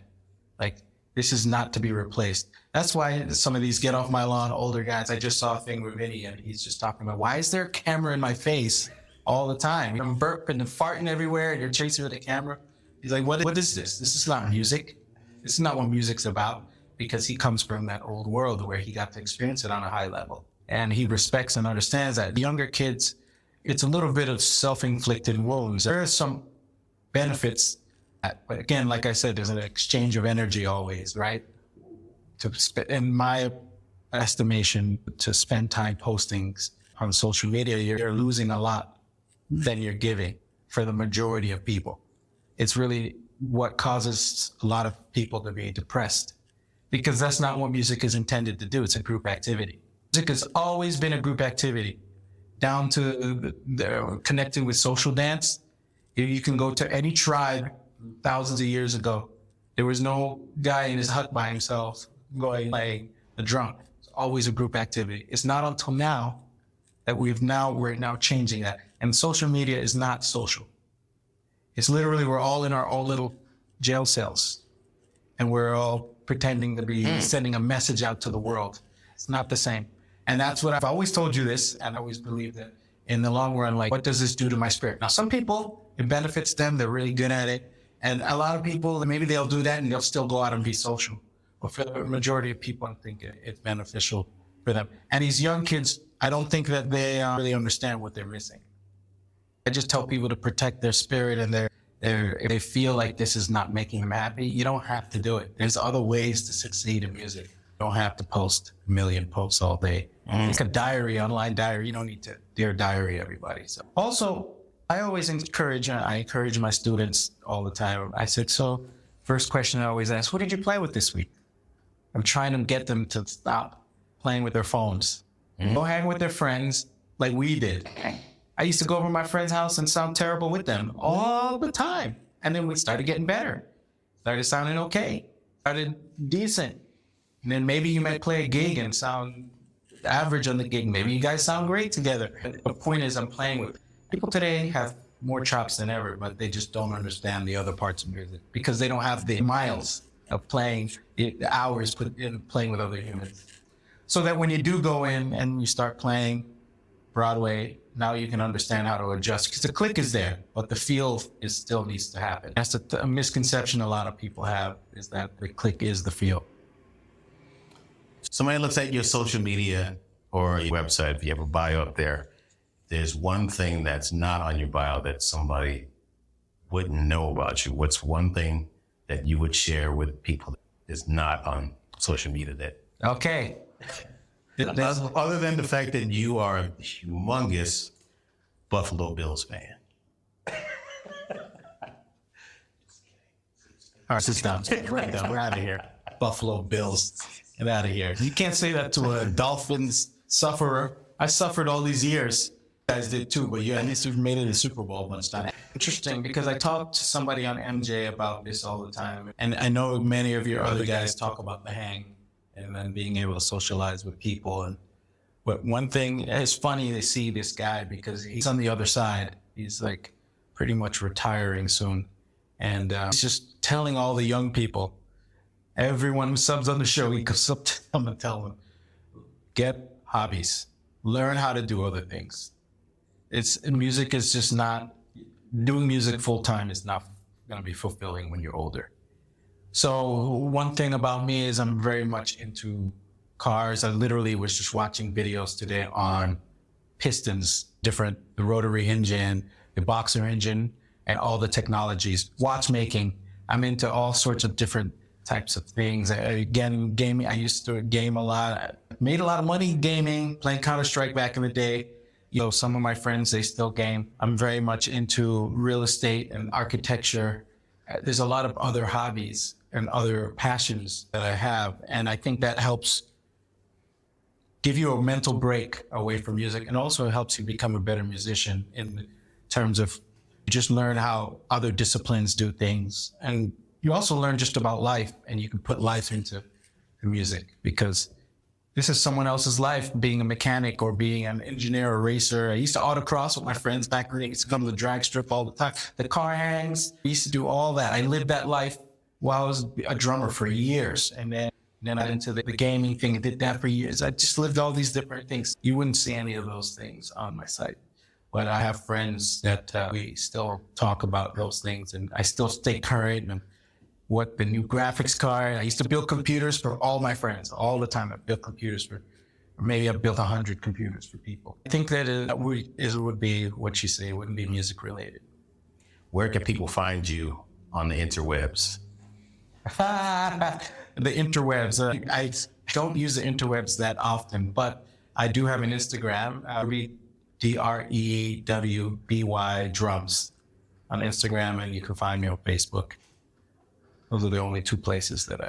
Like, this is not to be replaced. That's why some of these get off my lawn older guys, I just saw a thing with Vinny and he's just talking about, why is there a camera in my face all the time? I'm burping and farting everywhere and you're chasing with a camera. He's like, what is this? This is not music. This is not what music's about, because he comes from that old world where he got to experience it on a high level. And he respects and understands that. The younger kids, it's a little bit of self-inflicted wounds. There are some benefits, but again, like I said, there's an exchange of energy always, right? In my estimation, to spend time posting on social media, you're losing a lot than you're giving for the majority of people. It's really what causes a lot of people to be depressed, because that's not what music is intended to do. It's a group activity. Music has always been a group activity, down to the connecting with social dance. You can go to any tribe thousands of years ago. There was no guy in his hut by himself going playing the drum. It's always a group activity. It's not until now that we're now changing that. And social media is not social. It's literally, we're all in our own little jail cells and we're all pretending to be sending a message out to the world. It's not the same. And that's what I've always told you this, and I always believe that in the long run, like, what does this do to my spirit? Now, some people, it benefits them. They're really good at it. And a lot of people, maybe they'll do that and they'll still go out and be social. But for the majority of people, I think it's beneficial for them. And these young kids, I don't think that they really understand what they're missing. I just tell people to protect their spirit, and if they feel like this is not making them happy, you don't have to do it. There's other ways to succeed in music. You don't have to post a million posts all day. It's a diary, online diary. You don't need to Dear Diary everybody. So also, I always encourage my students all the time. I said, so first question I always ask, who did you play with this week? I'm trying to get them to stop playing with their phones. Go hang with their friends like we did. I used to go over to my friend's house and sound terrible with them all the time. And then we started getting better. Started sounding okay. Started decent. And then maybe you might play a gig and sound average on the gig. Maybe you guys sound great together. The point is, I'm playing with people today have more chops than ever, but they just don't understand the other parts of music because they don't have the miles of playing, the hours put in playing with other humans. So that when you do go in and you start playing Broadway, now you can understand how to adjust, because the click is there, but the feel still needs to happen. That's a misconception a lot of people have, is that the click is the feel. Somebody looks at your social media or your website, if you have a bio up there, there's one thing that's not on your bio that somebody wouldn't know about you. What's one thing that you would share with people that is not on social media that... Okay. Other than the fact that you are a humongous Buffalo Bills fan. All right, sit down. We're out of here. Buffalo Bills. Get out of here. You can't say that to a dolphins sufferer. I suffered all these years. You guys did too, but you at least you've made it to the Super Bowl once time. Interesting, because I talked to somebody on MJ about this all the time. And I know many of your other guys talk about the hang and then being able to socialize with people. But one thing, it's funny to see this guy because he's on the other side. He's like pretty much retiring soon. And he's just telling all the young people, everyone who subs on the show, he goes up to them and tell them, get hobbies, learn how to do other things. Music is just not, doing music full time is not going to be fulfilling when you're older. So one thing about me is I'm very much into cars. I literally was just watching videos today on pistons, the rotary engine, the boxer engine, and all the technologies. Watchmaking, I'm into all sorts of different types of things. Again, gaming, I used to game a lot. Made a lot of money gaming, playing Counter-Strike back in the day. Some of my friends, they still game. I'm very much into real estate and architecture. There's a lot of other hobbies and other passions that I have. And I think that helps give you a mental break away from music, and also helps you become a better musician in terms of you just learn how other disciplines do things. And you also learn just about life, and you can put life into the music, because this is someone else's life, being a mechanic or being an engineer or racer. I used to autocross with my friends back then. I used to come to the drag strip all the time. The car hangs. I used to do all that. I lived that life while I was a drummer for years. And then I got into the gaming thing. I did that for years. I just lived all these different things. You wouldn't see any of those things on my site. But I have friends that we still talk about those things, and I still stay current. And what the new graphics card. I used to build computers for all my friends all the time. I built computers or maybe I built 100 computers for people. I think that would be what you say. It wouldn't be music related. Where can people find you on the interwebs? The interwebs. I don't use the interwebs that often, but I do have an Instagram. DREWBY drums on Instagram, and you can find me on Facebook. Those are the only two places that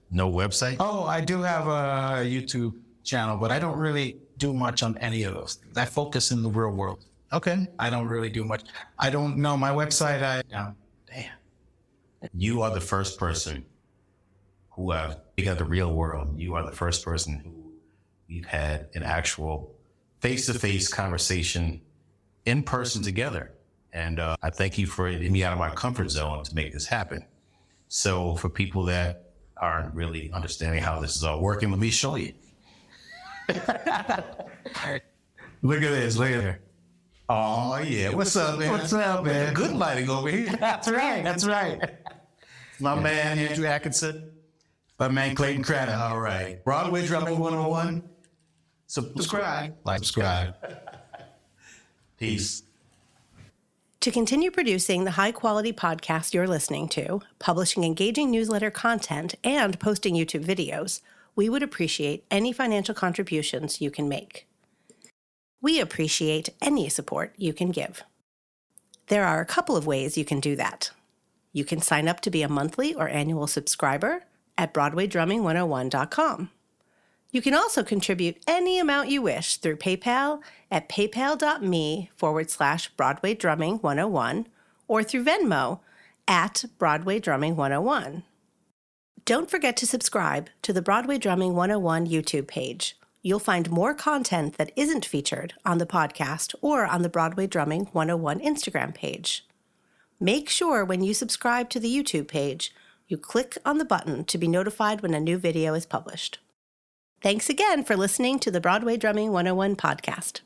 No website? Oh, I do have a YouTube channel, but I don't really do much on any of those things. I focus in the real world. Okay. I don't really do much. I don't know. My website, damn. You are the first person who speaking of the real world, you are the first person who we've had an actual face-to-face conversation in person together. And I thank you for getting me out of my comfort zone to make this happen. So for people that aren't really understanding how this is all working, let me show you. Look at this, look at it. Oh yeah, what's up, man? What's up, man? Good lighting over here. That's right. My man, Andrew Atkinson. My man, Clayton Craddock. All right. Broadway Drumming 101. Subscribe. Subscribe. Peace. To continue producing the high-quality podcast you're listening to, publishing engaging newsletter content, and posting YouTube videos, we would appreciate any financial contributions you can make. We appreciate any support you can give. There are a couple of ways you can do that. You can sign up to be a monthly or annual subscriber at BroadwayDrumming101.com. You can also contribute any amount you wish through PayPal at paypal.me/BroadwayDrumming101 or through Venmo at Broadway Drumming 101. Don't forget to subscribe to the Broadway Drumming 101 YouTube page. You'll find more content that isn't featured on the podcast or on the Broadway Drumming 101 Instagram page. Make sure when you subscribe to the YouTube page, you click on the button to be notified when a new video is published. Thanks again for listening to the Broadway Drumming 101 podcast.